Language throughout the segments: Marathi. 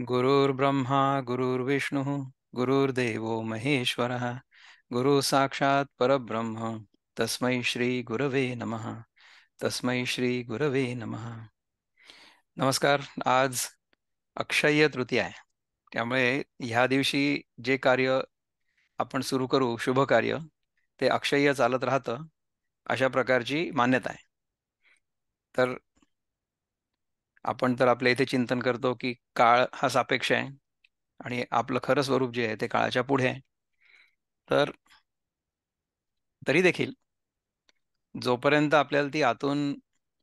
गुरुर्ब्रह्मा गुरुर्विष्णुः गुरुर्देवो महेश्वरः गुरु साक्षात् परब्रह्म तस्मै श्री गुरवे नमः. तस्मै श्री गुरवे नमः. नमस्कार. आज अक्षय्य तृतीया आहे. त्यामुळे ह्या दिवशी जे कार्य आपण सुरू करू, शुभ कार्य, ते अक्षय्य चालत राहतं, अशा प्रकारची मान्यता आहे. तर आपण तर आपल्या इथे चिंतन करतो की काळ हा सापेक्ष आहे आणि आपलं खरं स्वरूप जे आहे ते काळाच्या पुढे आहे. तर तरी देखील जोपर्यंत आपल्याला ती आतून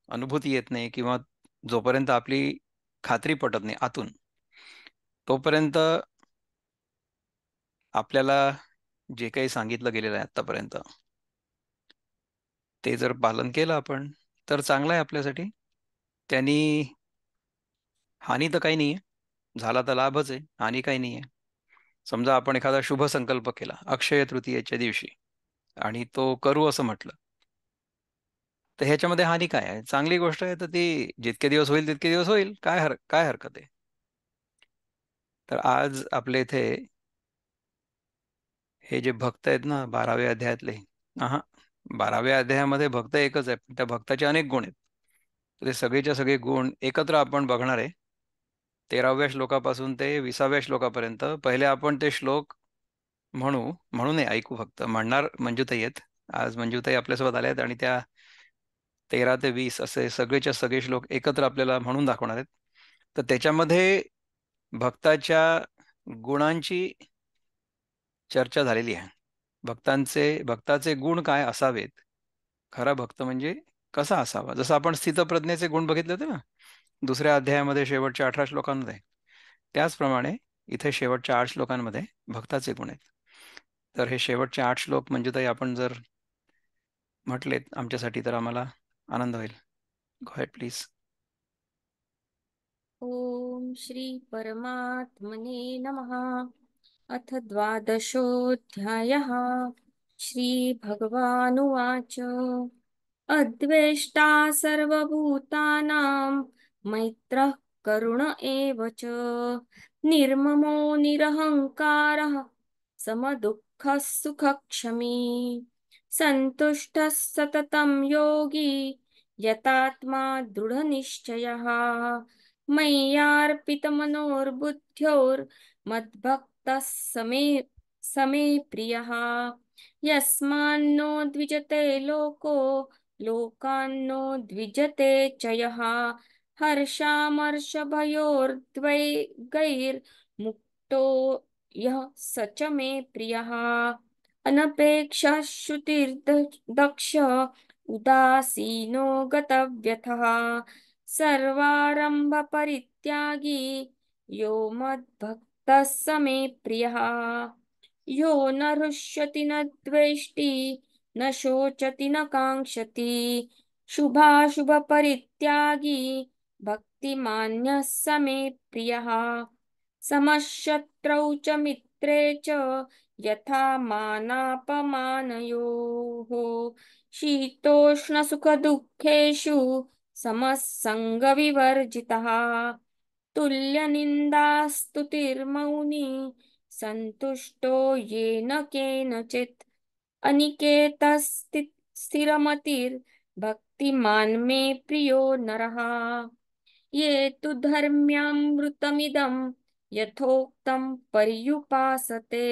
अनुभूती येत नाही किंवा जोपर्यंत आपली खात्री पटत नाही आतून, तोपर्यंत आपल्याला जे काही सांगितलं गेलेलं आहे आतापर्यंत, ते जर पालन केलं आपण, तर चांगलं आहे आपल्यासाठी. त्यांनी हानी तर काही नाही आहे, झाला तर लाभच आहे, हानी काही नाही आहे. समजा आपण एखादा शुभ संकल्प केला अक्षय तृतीयेच्या दिवशी आणि तो करू असं म्हटलं, तर ह्याच्यामध्ये हानी काय आहे? चांगली गोष्ट आहे, तर ती जितके दिवस होईल तितके दिवस होईल, काय हरकत आहे. तर आज आपल्या इथे हे जे भक्त आहेत ना, 12व्या अध्यायातले, हा, 12व्या अध्यायामध्ये भक्त एकच आहे, पण त्या भक्ताचे अनेक गुण आहेत. तर ते सगळेच्या सगळे गुण एकत्र आपण बघणार आहे. 13व्या श्लोकापासून ते 20व्या श्लोकापर्यंत. पहिले आपण ते श्लोक म्हणू नये, ऐकू फक्त. म्हणणार मंजूताई आहेत. आज मंजूताई आपल्यासोबत आल्या आहेत आणि त्या 13 ते 20 असे सगळेच्या सगळे श्लोक एकत्र आपल्याला म्हणून दाखवणार आहेत. तर त्याच्यामध्ये भक्ताच्या गुणांची चर्चा झालेली आहे. भक्ताचे गुण काय असावेत, खरा भक्त म्हणजे कसा असावा. जसं आपण स्थितप्रज्ञेचे गुण बघितले होते ना दुसऱ्या अध्यायामध्ये, शेवटच्या 18 श्लोकांमध्ये, त्याचप्रमाणे इथे शेवटच्या 8 श्लोकांमध्ये भक्ताचे गुण आहेत. तर हे शेवटचे 8 श्लोक म्हणजे ताई आपण जर म्हटलेत आमच्यासाठी, तर आम्हाला आनंद होईल. Go ahead please. ओम श्री परमात्मने नमः. अथ द्वादशोऽध्यायः. श्रीभगवानुवाच अद्वेष्टा सर्वभूतानां मैत्रः करुण एव च निर्ममो निरहङ्कारः समदुःखः सुखक्षमी सन्तुष्टः सततं योगी यतात्मा दृढनिश्चयः मय्यार्पितमनोर्बुद्ध्योर्मद्भक्तः समे प्रियः यस्मान्नो द्विजते लोको लोकान्नो द्विजते च यः हर्षामर्षभयोर्द्वैगैर्मुक्तो यः स च मे प्रियः अनपेक्षः श्रुतिर्दक्ष उदासीनो गतव्यथः सर्वारंभ परित्यागी यो मद्भक्तः स मे प्रियः यो न हृष्यति न द्वेष्टि न शोचति न काङ्क्षति शुभाशुभ परित्यागी भक्तिमान्यः स मे प्रियः समशत्रौ च मित्रे च यथा मानापमानयोः शीतोष्णसुखदुःखेषु समसङ्गविवर्जितः तुल्यनिन्दास्तुतिर्मौनी सन्तुष्टो येन केनचित् स्थिरमतिर्भक्तिमान् मे प्रियो नरः ये तु धर्म्यामृतमिदं यथोक्तं पर्युपासते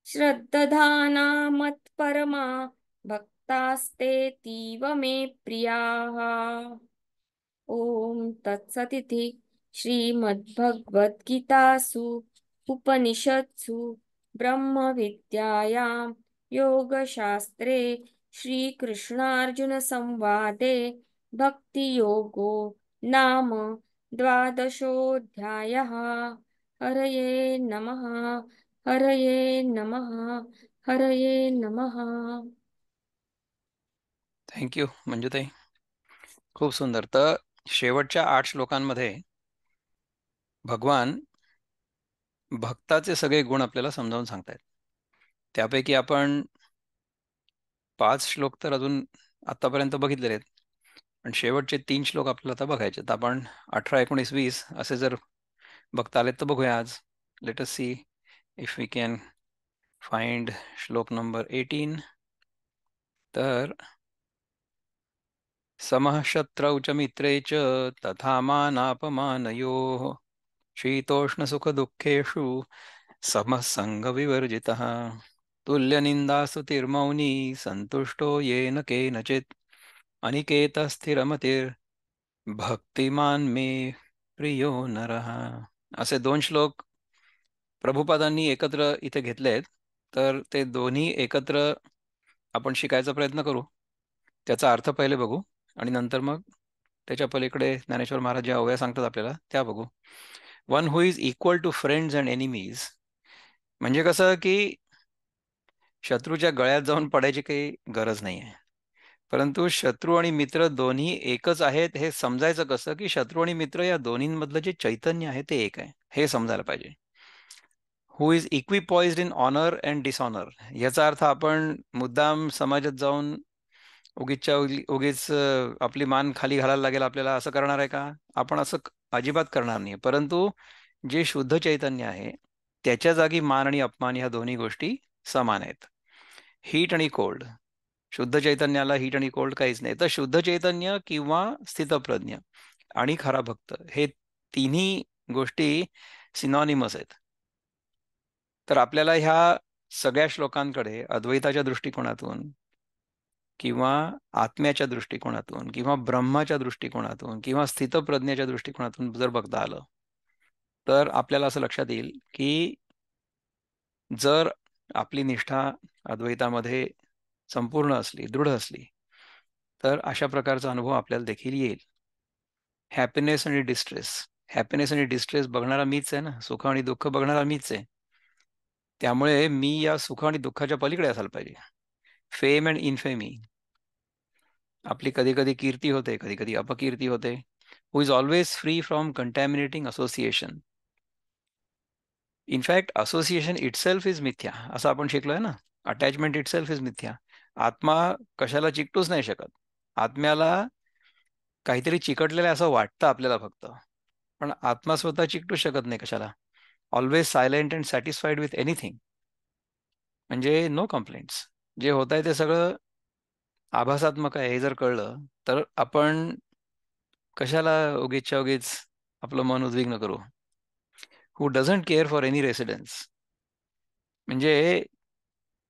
श्रद्दधाना मत्परमा भक्तास्तेतीव मे प्रियाः. ओम तत्सदिति श्रीमद्भगवद्गीतासु उपनिषत्सु ब्रह्मविद्यायां योगशास्त्रे श्रीकृष्णार्जुनसंवादे भक्तियोगो नाम द्वादशोऽध्यायः. हरये नमः. हरये नमः. हरये नमः. थँक्यू मंजुताई. खूप सुंदर. तर शेवटच्या 8 श्लोकांमध्ये भगवान भक्ताचे सगळे गुण आपल्याला समजावून सांगतायत. त्यापैकी आपण 5 श्लोक तर अजून आतापर्यंत बघितलेले आहेत, पण शेवटचे 3 श्लोक आपल्याला आता बघायचे. तर आपण 18, 19, 20 असे जर बघता आलेत तर बघूया आज. Let us see if we can find shloka number 18. तर समः शत्रौ च मित्रे च तथा मानापमानयोः शीतोष्णसुखदुःखेषु समः सङ्गविवर्जितः तुल्यनिन्दास्तुतिर्मौनी सन्तुष्टो येन केनचित् अनिकेतस्थिरमतिर्भक्तिमान् मे प्रियो नरः. असे दोन श्लोक प्रभुपादांनी एकत्र इथे घेतले आहेत. तर ते दोन्ही एकत्र आपण शिकायचा प्रयत्न करू. त्याचा अर्थ पहिले बघू आणि नंतर मग त्याच्या पलीकडे ज्ञानेश्वर महाराज ज्या ओव्या सांगतात आपल्याला त्या बघू. One who is equal to friends and enemies, म्हणजे कसं की शत्रूच्या गळ्यात जाऊन पडायची काही गरज नाही आहे. परंतु शत्रू आणि मित्र दोन्ही एकच आहेत हे समजायचं कसं, की शत्रू आणि मित्र या दोन्हींमधलं जे चैतन्य आहे ते एक आहे हे समजायला पाहिजे. Who is equipoised in honour and dishonour, याचा अर्थ आपण मुद्दाम समाजात जाऊन उगीच आपली मान खाली घालायला लागेल आपल्याला असं करणार आहे का? आपण असं अजिबात करणार नाही. परंतु जे शुद्ध चैतन्य आहे त्याच्या जागी मान आणि अपमान ह्या दोन्ही गोष्टी समान आहेत. हीट आणि कोल्ड, शुद्ध चैतन्याला हीट आणि कोल्ड काहीच नाही. तर शुद्ध चैतन्य किंवा स्थितप्रज्ञ आणि खरा भक्त हे तिन्ही गोष्टी सिनॉनिमस आहेत. तर आपल्याला ह्या सगळ्या श्लोकांकडे अद्वैताच्या दृष्टिकोनातून किंवा आत्म्याच्या दृष्टिकोनातून किंवा ब्रह्माच्या दृष्टिकोनातून किंवा स्थितप्रज्ञाच्या दृष्टिकोनातून जर बघता आलं तर आपल्याला असं लक्षात येईल की जर आपली निष्ठा अद्वैतामध्ये संपूर्ण असली, दृढ असली, तर अशा प्रकारचा अनुभव आपल्याला देखील येईल. हॅपीनेस आणि डिस्ट्रेस, हॅपीनेस आणि डिस्ट्रेस बघणारा मीच आहे ना, सुख आणि दुःख बघणारा मीच आहे. त्यामुळे मी या सुख आणि दुःखाच्या पलीकडे असायला पाहिजे. फेम अँड इनफेमी, आपली कधी कधी कीर्ती होते, कधी कधी अपकीर्ती होते. Who is always free from contaminating association. In fact association itself is मिथ्या, असं आपण शिकलोय ना. अटॅचमेंट इटसेल्फ इज मिथ्या. आत्मा कशाला चिकटूच नाही शकत. आत्म्याला काहीतरी चिकटलेलं आहे असं वाटतं आपल्याला फक्त, पण आत्मा स्वतः चिकटू शकत नाही कशाला. Always silent and satisfied with anything, म्हणजे नो कंप्लेंट्स. जे होत आहे ते सगळं आभासात्मक आहे हे जर कळलं तर आपण कशाला उगीचच्या उगीच आपलं मन उद्विग्न करू. Who doesn't care for any residence, म्हणजे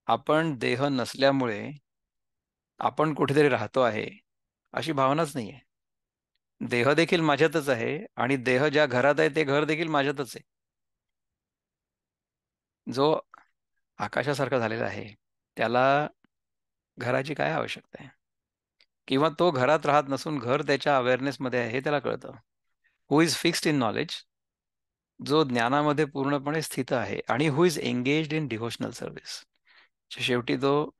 आपण देह नसल्यामुळे आपण कुठेतरी राहतो आहे अशी भावनाच नाहीये. देह देखील माझ्यातच आहे आणि देह ज्या घरात आहे ते घर देखील माझ्यातच आहे. जो आकाशासारखा झालेला आहे त्याला घराची काय आवश्यकता आहे? किंवा तो घरात राहत नसून घर त्याच्या अवेअरनेसमध्ये आहे हे त्याला कळतं. Who is fixed in knowledge, जो ज्ञानामध्ये पूर्णपणे स्थित आहे आणि who is engaged in devotional service, शेवटी तो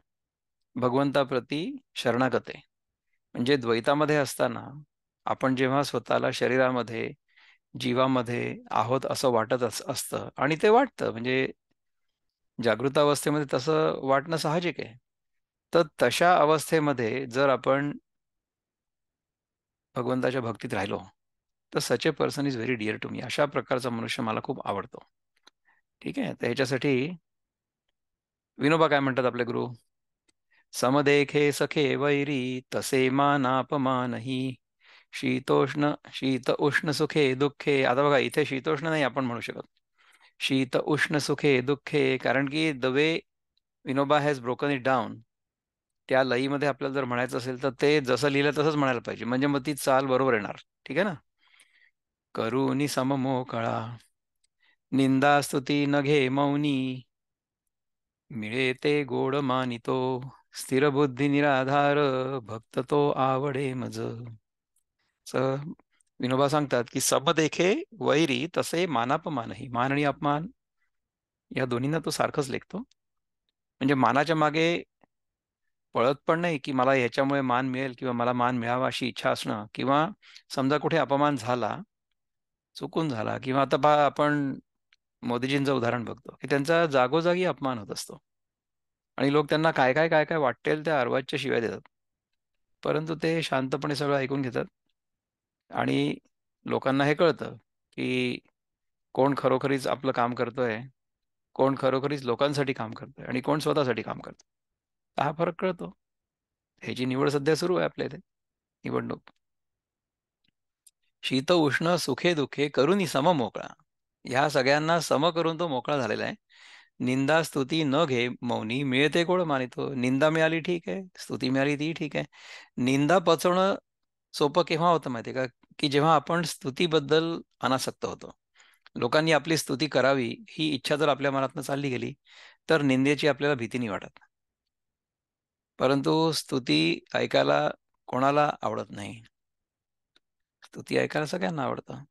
भगवंताप्रती शरणागत आहे. म्हणजे द्वैतामध्ये असताना आपण जेव्हा स्वतःला शरीरामध्ये जीवामध्ये आहोत असं वाटत असतं आणि ते वाटतं, म्हणजे जागृत अवस्थेमध्ये तसं वाटणं साहजिक आहे. तर तशा अवस्थेमध्ये जर आपण भगवंताच्या भक्तीत राहिलो तर such a person is very dear to me. अशा प्रकारचा मनुष्य मला खूप आवडतो. ठीक आहे. तर ह्याच्यासाठी विनोबा काय म्हणतात आपले गुरु, समदेखे सखे वैरी तसे मानापमानही शीतोष्ण शीत उष्ण सुखे दुःखे. आता बघा इथे शीतोष्ण नाही आपण म्हणू शकत, शीत उष्ण सुखे दुःखे, कारण की the way Vinoba has broken it down त्या लईमध्ये आपल्याला जर म्हणायचं असेल तर ते जसं लिहिलं तसंच म्हणायला पाहिजे, म्हणजे मग ती चाल बरोबर येणार. ठीक आहे ना. करुनी सममोकळा निंदास्तुती न घे मौनी मिळे ते गोड मानितो स्थिर बुद्धी निराधार भक्त तो आवडे मज. विनोबा सांगतात की सब देखे वैरी तसे मानापमानही, मान आणि अपमान या दोन्हींना तो सारखंच लेखतो. म्हणजे मानाच्या मागे पळत पण नाही की मला ह्याच्यामुळे मान मिळेल किंवा मला मान मिळावा अशी इच्छा असणं, किंवा समजा कुठे अपमान झाला, चुकून झाला, किंवा आता पहा आपण मोदीजींचं उदाहरण बघतो की त्यांचा जागोजागी अपमान होत असतो आणि लोक त्यांना काय काय काय काय वाटेल त्या अर्वाच्या शिव्या देतात. परंतु ते शांतपणे सगळं ऐकून घेतात आणि लोकांना हे कळतं की कोण खरोखरीच आपलं काम करतोय, कोण खरोखरीच लोकांसाठी काम करतोय आणि कोण स्वतःसाठी काम करतोय, हा फरक कळतो. ह्याची निवड सध्या सुरू आहे आपल्या इथे, निवडणूक. शीत उष्ण सुखे दुःखे करुनी सम मोकळा. ह्या सगळ्यांना सम करून तो मोकळा झालेला आहे. निंदा स्तुती न घे मौनी मिळते कोण मानितो. निंदा मिळाली ठीक आहे, स्तुती मिळाली ती ठीक आहे. निंदा पचवणं सोपं केव्हा होतं माहिती आहे का? की जेव्हा आपण स्तुतीबद्दल अनासक्त होतो. लोकांनी आपली स्तुती करावी ही इच्छा जर आपल्या मनातनं चालली गेली, तर निंदेची आपल्याला भीती नाही वाटत. परंतु स्तुती ऐकायला कोणाला आवडत नाही. स्तुती ऐकायला सगळ्यांना आवडतं.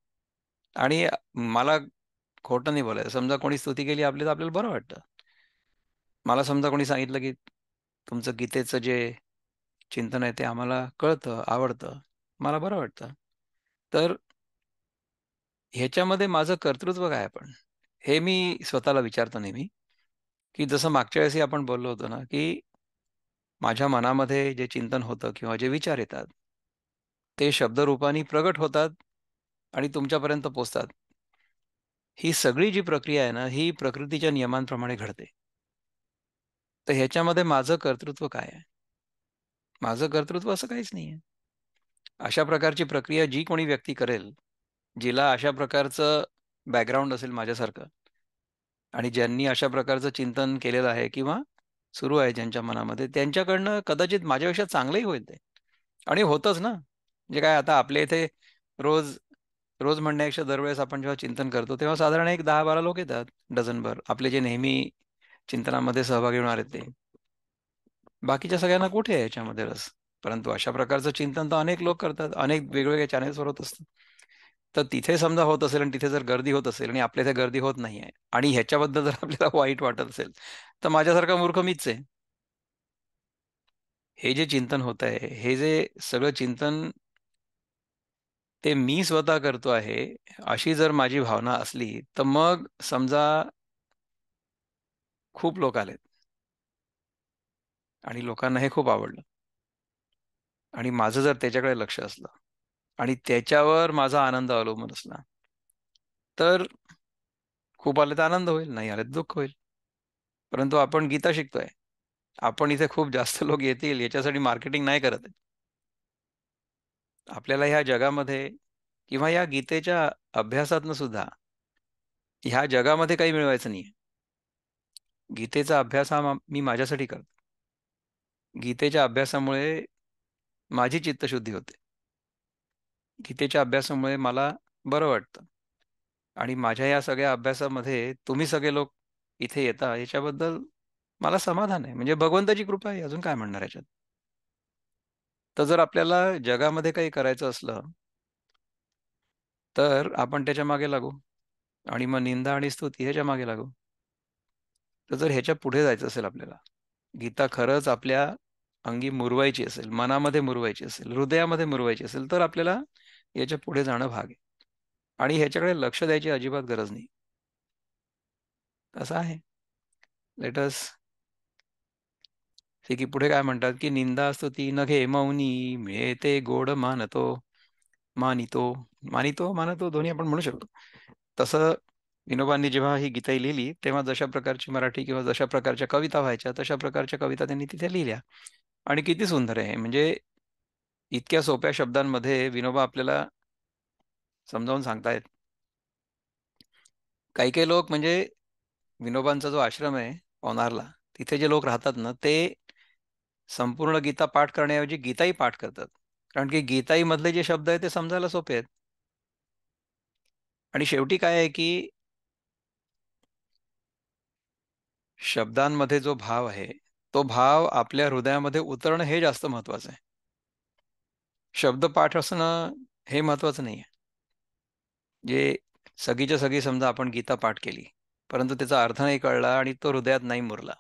आणि मला खोटं नाही बोलायचं. समजा कोणी स्तुती केली आपली तर आपल्याला बरं वाटतं. मला समजा कोणी सांगितलं, की तुमचं गीतेचं जे चिंतन आहे ते आम्हाला कळतं, आवडतं. मला बरं वाटतं. तर ह्याच्यामध्ये माझं कर्तृत्व काय पण? हे मी स्वतःला विचारतो नेहमी, की जसं मागच्या वेळेसही आपण बोललो होतो ना, की माझ्या मनामध्ये जे चिंतन होतं किंवा जे विचार येतात, ते शब्दरूपाने प्रगट होतात आणि तुमच्यापर्यंत पोहोचतात. ही सगळी जी प्रक्रिया आहे ना, ही प्रकृतीच्या नियमांप्रमाणे घडते. तर ह्याच्यामध्ये माझं कर्तृत्व काय आहे? माझं कर्तृत्व असं काहीच नाहीये. अशा प्रकारची प्रक्रिया जी कोणी व्यक्ती करेल, जिला अशा प्रकारचं बॅकग्राऊंड असेल माझ्यासारखं आणि ज्यांनी अशा प्रकारचं चिंतन केलेलं आहे किंवा सुरू आहे ज्यांच्या मनामध्ये, त्यांच्याकडनं कदाचित माझ्यापेक्षा चांगलंही होईल ते. आणि होतंच ना. म्हणजे काय आता आपल्या इथे रोज रोज म्हणण्यापेक्षा दरवेळेस आपण जेव्हा चिंतन करतो, तेव्हा साधारण एक 10-12 लोक येतात, डझनभर. आपले जे नेहमी चिंतनामध्ये सहभागी होणारे ते. बाकीच्या सगळ्यांना कुठे आहे याच्यामध्ये रस? परंतु अशा प्रकारचं चिंतन तर अनेक लोक करतात. अनेक वेगवेगळ्या चॅनेल्सवर होत असतं. तर तिथे समजा होत असेल आणि तिथे जर गर्दी होत असेल आणि आपल्या इथे गर्दी होत नाहीये आणि ह्याच्याबद्दल जर आपल्याला वाईट वाटत असेल, तर माझ्यासारखा मूर्ख मीच आहे. हे जे चिंतन होत आहे, हे जे सगळं चिंतन ते मी स्वतः करतो आहे, अशी जर माझी भावना असली, तर मग समजा खूप लोक आलेत आणि लोकांना हे खूप आवडलं आणि माझं जर त्याच्याकडे लक्ष असलं आणि त्याच्यावर माझा आनंद अवलंबून असला, तर खूप आले तर आनंद होईल, नाही आले तर दुःख होईल. परंतु आपण गीता शिकतोय. आपण इथे खूप जास्त लोक येतील याच्यासाठी मार्केटिंग नाही करत आहे. आपल्याला ह्या जगामध्ये किंवा या गीतेच्या अभ्यासातनं सुद्धा ह्या जगामध्ये काही मिळवायचं नाहीये. गीतेचा अभ्यास हा मी माझ्यासाठी करतो. गीतेच्या अभ्यासामुळे माझी चित्तशुद्धी होते. गीतेच्या अभ्यासामुळे मला बरं वाटतं आणि माझ्या या सगळ्या अभ्यासामध्ये तुम्ही सगळे लोक इथे येता याच्याबद्दल मला समाधान आहे. म्हणजे भगवंताची कृपा आहे, अजून काय म्हणणार याच्यात. तर जर आपल्याला जगामध्ये काही करायचं असलं, तर आपण त्याच्या मागे लागू आणि मग निंदा आणि स्तुती ह्याच्या मागे लागू. तर जर ह्याच्या पुढे जायचं असेल आपल्याला, गीता खरंच आपल्या अंगी मुरवायची असेल, मनामध्ये मुरवायची असेल, हृदयामध्ये मुरवायची असेल, तर आपल्याला याच्या पुढे जाणं भाग आहे. आणि ह्याच्याकडे लक्ष द्यायची अजिबात गरज नाही. असं आहे. लेट अस सी की पुढे काय म्हणतात, की निंदा स्तुती नघे मौनी मिळते गोड मानितो, मानतो दोन्ही आपण म्हणू शकतो. तसं विनोबांनी जेव्हा ही गीता लिहिली, तेव्हा जशा प्रकारची मराठी किंवा जशा प्रकारच्या कविता व्हायच्या, तशा प्रकारच्या कविता त्यांनी तिथे लिहिल्या. आणि किती सुंदर आहे. म्हणजे इतक्या सोप्या शब्दांमध्ये विनोबा आपल्याला समजावून सांगतायत. काही-काही लोक म्हणजे विनोबांचा जो आश्रम आहे पवनारला, तिथे जे लोक राहतात ना, ते संपूर्ण गीता पाठ करण्याऐवजी गीताही पाठ करतात. कारण की गीताई मधले जे शब्द आहेत ते समजायला सोपे आहेत. आणि शेवटी काय आहे, की शब्दांमध्ये जो भाव आहे, तो भाव आपल्या हृदयामध्ये उतरणं हे जास्त महत्वाचं आहे. शब्द पाठ असणं हे महत्वाचं नाहीये. जे सगळीच्या सगळी समजा आपण गीता पाठ केली, परंतु त्याचा अर्थ नाही कळला आणि तो हृदयात नाही मुरला.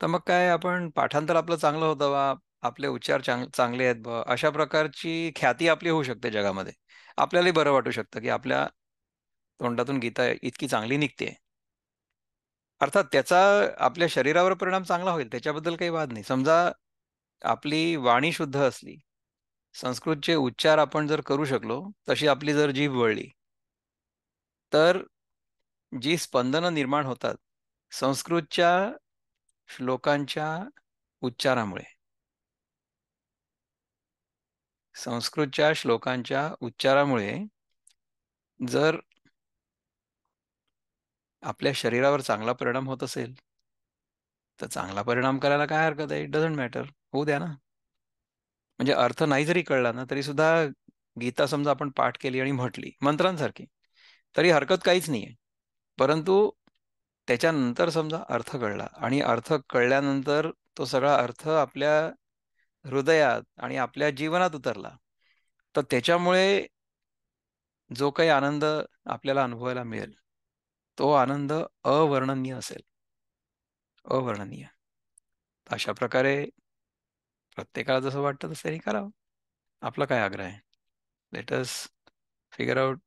तर मग काय आपण पाठांतर आपलं चांगलं होतं बा, आपले उच्चार चांगले आहेत बा, अशा प्रकारची ख्याती आपली होऊ शकते जगामध्ये. आपल्यालाही बरं वाटू शकतं, की आपल्या तोंडातून गीता इतकी चांगली निघते. अर्थात त्याचा आपल्या शरीरावर परिणाम चांगला होईल, त्याच्याबद्दल काही वाद नाही. समजा आपली वाणी शुद्ध असली, संस्कृतचे उच्चार आपण जर करू शकलो, तशी आपली जर जीभ वळली, तर जी स्पंदनं निर्माण होतात संस्कृतच्या श्लोकांच्या उच्चारामुळे, संस्कृतच्या श्लोकांच्या उच्चारामुळे जर आपल्या शरीरावर चांगला परिणाम होत असेल, तर चांगला परिणाम करायला काय हरकत आहे? इट डझंट मॅटर, होऊ द्या ना. म्हणजे अर्थ नाही जरी कळला ना तरी सुद्धा गीता समजा आपण पाठ केली आणि म्हटली मंत्रांसारखी, तरी हरकत काहीच नाहीये. परंतु त्याच्यानंतर समजा अर्थ कळला आणि अर्थ कळल्यानंतर तो सगळा अर्थ आपल्या हृदयात आणि आपल्या जीवनात उतरला, तर त्याच्यामुळे जो काही आनंद आपल्याला अनुभवायला मिळेल, तो आनंद अवर्णनीय असेल, अवर्णनीय. अशा प्रकारे प्रत्येकाला जसं वाटतं तसं त्यांनी करावं. आपला काय आग्रह आहे? Let us figure out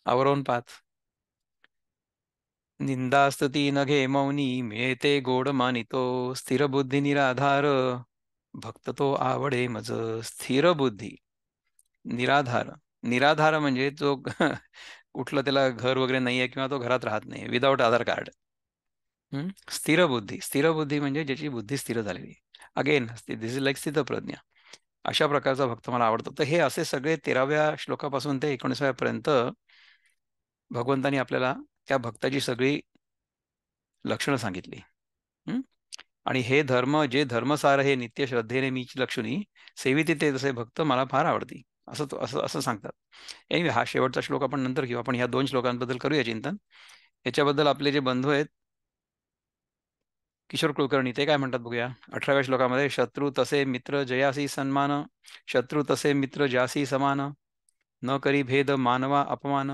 our own path. निंदास्तुती न घे मौनी, मिळते गोड मानितो, स्थिर बुद्धी निराधार, भक्त तो आवडे मज. स्थिर बुद्धी निराधार, निराधार म्हणजे जो कुठलं त्याला घर वगैरे नाहीये किंवा तो घरात राहत नाही विदाऊट आधार कार्ड. स्थिर बुद्धी, स्थिर बुद्धी म्हणजे ज्याची बुद्धी स्थिर झालेली. अगेन दिस इज लाईक स्थितप्रज्ञा. अशा प्रकारचा भक्त मला आवडतो. तर हे असे सगळे 13व्या श्लोकापासून ते 19व्या पर्यंत भगवंतानी आपल्याला त्या भक्ताची सगळी लक्षणं सांगितली. हं? आणि हे धर्म, जे धर्मसार हे नित्य श्रद्धेने मीची लक्षणी सेविते ते तसे भक्त मला फार आवडती, असं असं असं सांगतात. एनिवे हा शेवटचा श्लोक आपण नंतर घेऊ. आपण ह्या 2 श्लोकांबद्दल करूया चिंतन. याच्याबद्दल आपले जे बंधू आहेत किशोर कुलकर्णी, ते काय म्हणतात बघूया. 18व्या श्लोकामध्ये, शत्रू तसे मित्र जयासी सन्मान, शत्रू तसे मित्र ज्यासी समान, न करी भेद मानवा अपमान,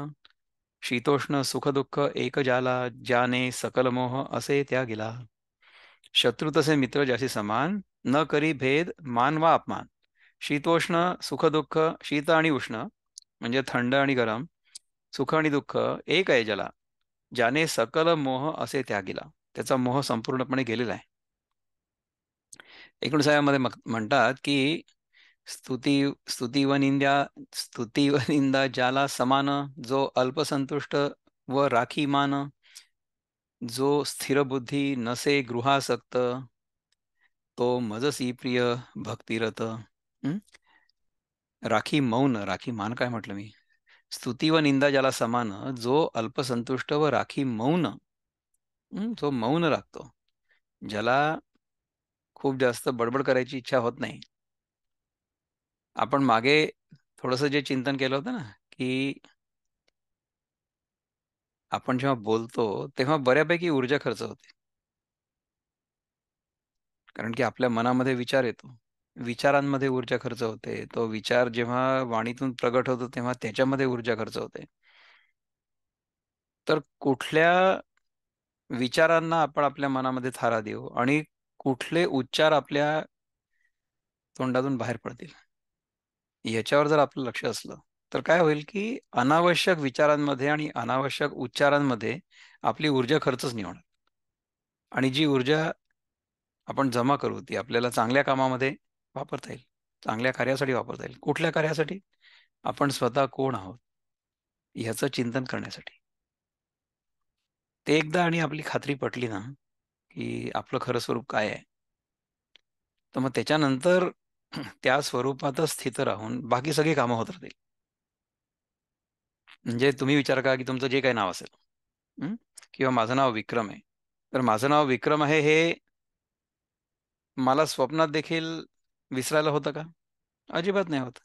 शीतोष्ण सुख दुःख एक जाला, ज्याने सकल मोह असे त्या गेला. शत्रू तसे मित्र ज्याशी समान, न करी भेद मान वा अपमान, शीतोष्ण सुख दुःख, शीत आणि उष्ण म्हणजे थंड आणि गरम, सुख आणि दुःख एक आहे ज्याला, ज्याने सकल मोह असे त्यागिला. त्याचा मोह संपूर्णपणे गेलेला आहे. 19व्या म्हणतात की स्तुती स्तुती व निंद्या, स्तुती व निंदा ज्याला समान, जो अल्पसंतुष्ट व राखी मान, जो स्थिर बुद्धी नसे गृहासक्त, तो मजसी प्रिय भक्तिरत. हं? राखी मौन, राखी मान काय म्हटलं मी? स्तुती व निंदा ज्याला समान, जो अल्पसंतुष्ट व राखी मौन, जो मौन राखतो, ज्याला खूप जास्त बडबड करायची इच्छा होत नाही. आपण मागे थोडंसं जे चिंतन केलं होतं ना, की आपण जेव्हा बोलतो तेव्हा बऱ्यापैकी ऊर्जा खर्च होते. कारण की आपल्या मनामध्ये विचार येतो. विचारांमध्ये ऊर्जा खर्च होते. तो विचार जेव्हा वाणीतून प्रगट होतो तेव्हा त्याच्यामध्ये ऊर्जा खर्च होते. तर कुठल्या विचारांना आपण आपल्या मनामध्ये थारा देऊ आणि कुठले उच्चार आपल्या तोंडातून बाहेर पडतील, याच्यावर जर आपलं लक्ष असलं, तर काय होईल की अनावश्यक विचारांमध्ये आणि अनावश्यक उच्चारांमध्ये आपली ऊर्जा खर्चच नाही होणार. आणि जी ऊर्जा आपण जमा करू ती आपल्याला चांगल्या कामामध्ये वापरता येईल. चांगल्या कार्यासाठी वापरता येईल. कुठल्या कार्यासाठी? आपण स्वतः कोण आहोत ह्याचं चिंतन करण्यासाठी. ते एकदा आणि आपली खात्री पटली ना, की आपलं खरं स्वरूप काय आहे, तर मग त्याच्यानंतर त्या स्वरूपातच स्थित राहून बाकी सगळी कामं होत राहतील. म्हणजे तुम्ही विचार करा, की तुमचं जे काही नाव असेल, हं? किंवा माझं नाव विक्रम आहे. तर माझं नाव विक्रम आहे हे मला स्वप्नात देखील विसरायला होतं का? अजिबात नाही होत.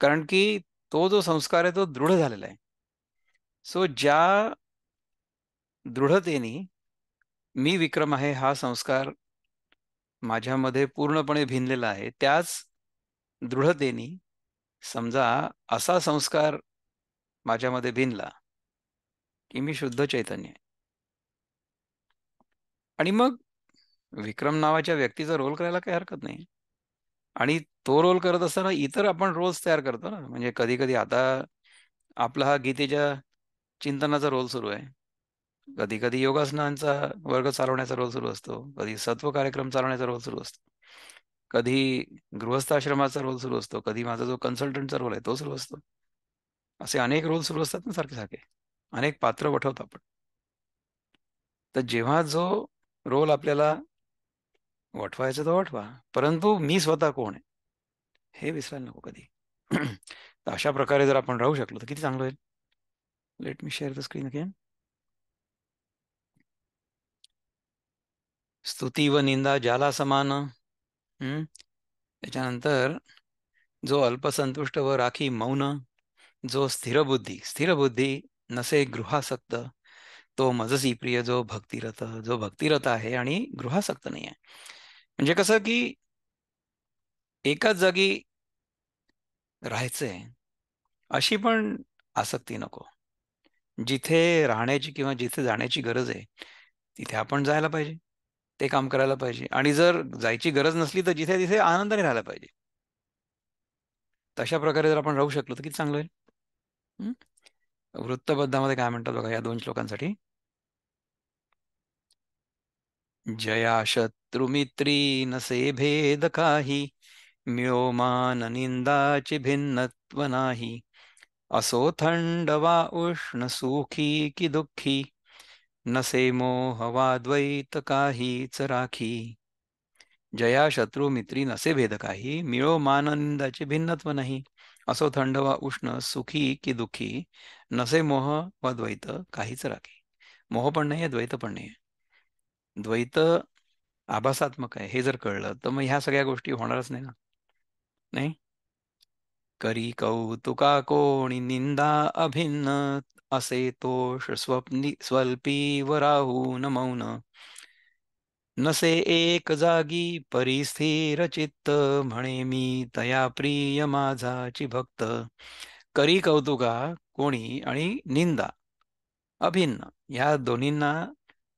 कारण की तो जो संस्कार आहे तो दृढ झालेला आहे. सो ज्या दृढतेने मी विक्रम आहे हा संस्कार माझ्यामध्ये पूर्णपणे भिनलेला आहे, त्याच दृढतेने समजा असा संस्कार माझ्यामध्ये भिनला, की मी शुद्ध चैतन्य आहे. आणि मग विक्रम नावाच्या व्यक्तीचा रोल करायला काही हरकत नाही. आणि तो रोल करत असताना इतर आपण रोल्स तयार करतो ना. म्हणजे कधी-कधी आता आपला हा गीतेच्या चिंतनाचा रोल सुरू आहे. कधी-कधी योगासनांचा वर्ग चालवण्याचा रोल सुरू असतो. कधी सत्व कार्यक्रम चालवण्याचा रोल सुरू असतो. कधी गृहस्थाश्रमाचा रोल सुरू असतो. कधी माझा जो कन्सल्टंटचा रोल आहे तो सुरू असतो. असे अनेक रोल सुरू असतात ना सारखे-सारखे. अनेक पात्र वठवतो आपण. तर जेव्हा जो रोल आपल्याला वठवायचा तो वठवा, परंतु मी स्वतः कोण आहे हे विसरायला नको कधी. तर अशा प्रकारे जर आपण राहू शकलो तर किती चांगलं होईल. Let me share the screen again. स्तुती व निंदा ज्याला समान. त्याच्यानंतर जो अल्पसंतुष्ट व राखी मौन, जो स्थिर बुद्धी नसे गृहासक्त, तो मजसी प्रिय जो भक्तिरत. जो भक्तिरत आहे आणि गृहासक्त नाही आहे. म्हणजे कसं की एकाच जागी राहायचंय अशी पण आसक्ती नको. जिथे राहण्याची किंवा जिथे जाण्याची गरज आहे तिथे आपण जायला पाहिजे, ते काम करायला पाहिजे. आणि जर जायची गरज नसली तर जिथे तिथे आनंदाने राहायला पाहिजे. तशा प्रकारे जर आपण राहू शकलो तर किती चांगलं होईल. हं? वृत्तबद्धामध्ये काय म्हणतात बघा या 2 श्लोकांसाठी. जया शत्रुमित्री नसे भेद काही, मिळो मान निंदाची भिन्नत्व नाही. असो थंड वा उष्ण, सुखी की दुःखी, नसे मोह वा द्वैत काहीच राखी. जया शत्रू मित्री नसे भेद काही, मिळो मान निंदाचे भिन्नत्व नाही. असो थंड वा उष्ण, सुखी की दुःखी, नसे मोह वा द्वैत काहीच राखी. मोह पण नाही आहे, द्वैत पण नाही आहे. द्वैत आभासात्मक आहे हे जर कळलं तर मग ह्या सगळ्या गोष्टी होणारच नाही ना. नाही. करी कौतुका कोणी निंदा अभिन्न, असे तोष स्वप्नी स्वल्पी व राहून मौन. नसे एक जागी परिस्थिर चित्त, म्हणे मी तया प्रिय माझाची भक्त. करी कौतुका कोणी आणि निंदा अभिन्न ह्या दोन्हींना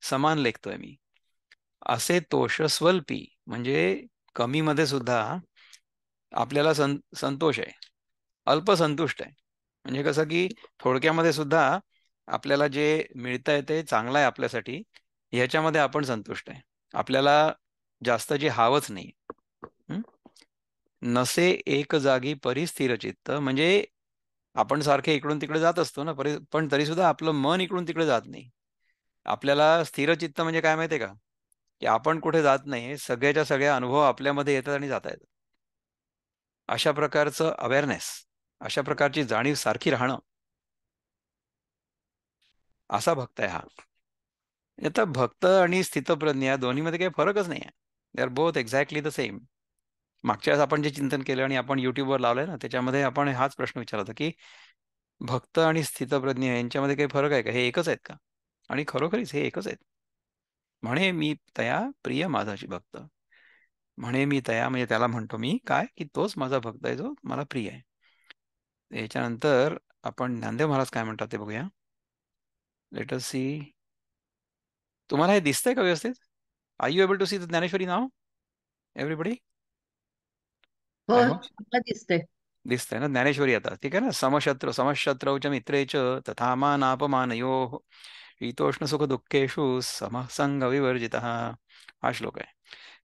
समान लेखतोय मी. असे तोष स्वल्पी म्हणजे कमीमध्ये सुद्धा आपल्याला संतोष आहे, अल्पसंतुष्ट आहे. म्हणजे कसं की थोडक्यामध्ये सुद्धा आपल्याला जे मिळतंय ते चांगलं आहे आपल्यासाठी, ह्याच्यामध्ये आपण संतुष्ट आहे. आपल्याला जास्त जे हावच नाही. हं? नसे एक जागी परिस्थिर चित्त म्हणजे आपण सारखे इकडून तिकडे जात असतो ना, पण तरी सुद्धा आपलं मन इकडून तिकडे जात नाही. आपल्याला स्थिर चित्त म्हणजे काय माहितीये का, की आपण कुठे जात नाही, सगळ्याच्या सगळ्या अनुभव आपल्यामध्ये येतात आणि जात आहेत. अशा प्रकारचं अवेअरनेस, अशा प्रकारची जाणीव सारखी राहणं, असा भक्त आहे हा. आता भक्त आणि स्थितप्रज्ञ या दोन्हीमध्ये काही फरकच नाही आहे. They are both exactly the same. मागच्या वेळेस आपण जे चिंतन केलं आणि आपण युट्यूबवर लावलंय ना, त्याच्यामध्ये आपण हाच प्रश्न विचारला होता की भक्त आणि स्थितप्रज्ञ यांच्यामध्ये काही फरक आहे का, हे एकच आहेत का? आणि खरोखरीच हे एकच आहेत. म्हणे मी तया प्रिय माझाची भक्त. म्हणे मी तया म्हणजे त्याला म्हणतो मी काय, की तोच माझा भक्त आहे जो मला प्रिय आहे. याच्यानंतर आपण ज्ञानदेव महाराज काय म्हणतात ते बघूया. Let us see. तुम्हाला हे दिसतंय का व्यवस्थित? Are you able to see the Dnyaneshwari नाव एव्हरीबडी? हो, आय होप चांगलं दिसतंय. दिसतंय ना ज्ञानेश्वरी. आता ठीक आहे ना. समशत्रौ च मित्रे च तथा मानापमानयो, शीतोष्ण सुख दुःखेषु समसंग विवर्जितः. हा श्लोक आहे.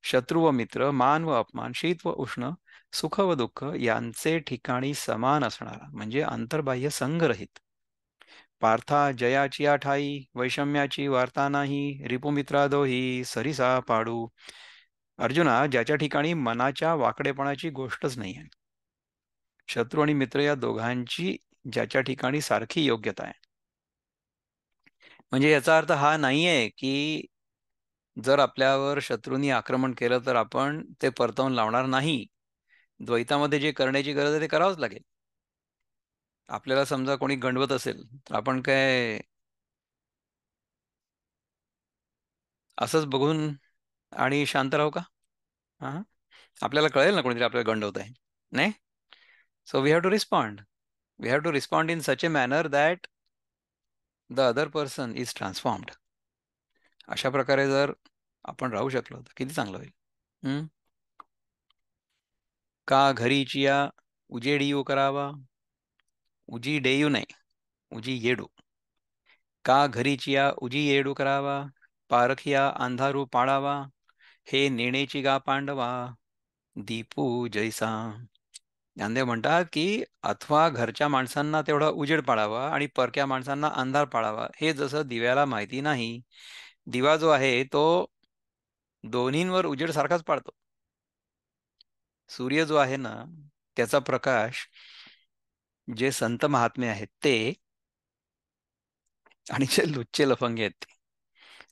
शत्रू व मित्र, मान व अपमान, शीत व उष्ण, सुख व दुःख यांचे ठिकाणी समान असणारा म्हणजे अंतर्बाह्य संगरहित. पार्था जयाची आठाई, वैषम्याची वार्ता नाही, रिपुमित्रादोही सरिसा पाडू. अर्जुना, ज्याच्या ठिकाणी मनाच्या वाकडेपणाची गोष्टच नाही आहे. शत्रू आणि मित्र या दोघांची ज्याच्या ठिकाणी सारखी योग्यता आहे. म्हणजे याचा अर्थ हा नाहीये की जर आपल्यावर शत्रूंनी आक्रमण केलं तर आपण ते परतवून लावणार नाही. द्वैतामध्ये जे करण्याची गरज आहे ते करावंच लागेल. आपल्याला समजा कोणी गंडवत असेल तर आपण काय असंच बघून आणि शांत राहू का? हा. आपल्याला कळेल ना कोणीतरी आपल्याला गंडवत आहे. नाही. So we have to respond. We have to respond in such a manner that the other person is transformed. अशा प्रकारे जर आपण राहू शकलो तर किती चांगलं होईल. का घरीचिया उजेडियू करावा, उजी डेयू नाही, उजी येडू. का घरीचिया उजी येडू करावा, पारखिया अंधारू पाळावा, हे नेणेची गा पांडवा, दीपू जैसा. ज्ञानदेव म्हणतात की अथवा घरच्या माणसांना तेवढा उजेड पाडावा आणि परक्या माणसांना अंधार पाडावा, हे जसं दिव्याला माहिती नाही. दिवा जो आहे तो दोन्हींवर उजेड सारखाच पाडतो. सूर्य जो आहे ना, त्याचा प्रकाश जे संत महात्मे आहेत ते, आणि जे लुच्चे लफंगे आहेत ते,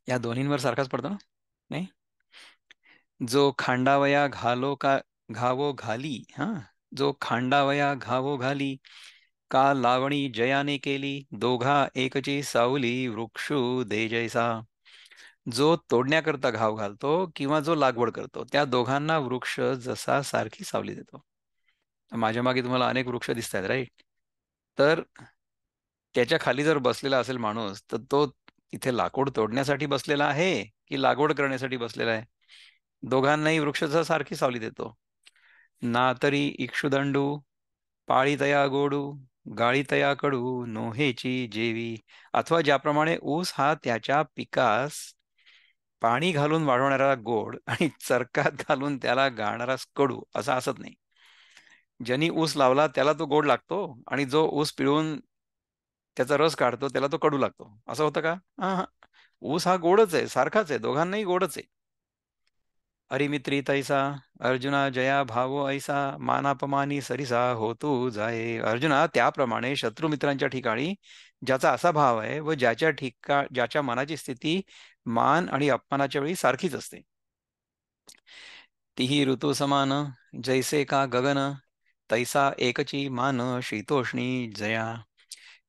या दोन्हींवर सारखाच पडतो ना, नाही? जो खांडावया घालो का घावो घाली, हा, जो खांडावया घावो घाली, का लावणी जयाने केली, दोघा एकची सावली वृक्षू दे जैसा. जो तोडण्याकरता घाव घालतो किंवा जो लागवड करतो, त्या दोघांना वृक्ष जसा सारखी सावली देतो. माझ्या मागे तुम्हाला अनेक वृक्ष दिसत आहेत, राईट? तर त्याच्या खाली जर बसलेला असेल माणूस, तर तो तिथे लाकूड तोडण्यासाठी बसलेला आहे की लागवड करण्यासाठी बसलेला आहे? दोघांनाही वृक्षाचा सारखी सावली देतो. ना तरी इक्षुदंडू पाळी तया गोडू, गाळी तया कडू, नोहेची जेवी. अथवा ज्याप्रमाणे ऊस हा त्याच्या पिकास पाणी घालून वाढवणारा गोड आणि चरकात घालून त्याला गाळणारा कडू असा असत नाही. ज्यांनी ऊस लावला त्याला तो गोड लागतो, आणि जो ऊस पिळून त्याचा रस काढतो त्याला तो कडू लागतो, असं होतं का? हा हा. ऊस हा गोडच आहे, सारखाच आहे, दोघांनाही गोडच आहे. अरिमित्री तैसा, अर्जुना जया भावो ऐसा, मानापमानी सरिसा होतू जाये. अर्जुना, त्याप्रमाणे शत्रुमित्रांच्या ठिकाणी ज्याचा असा भाव आहे व ज्याच्या मनाची स्थिती मान आणि अपमानाच्या वेळी सारखीच असते. तिही ऋतू समान, जैसे का गगन, तैसा एकची मान शीतोष्णी जया.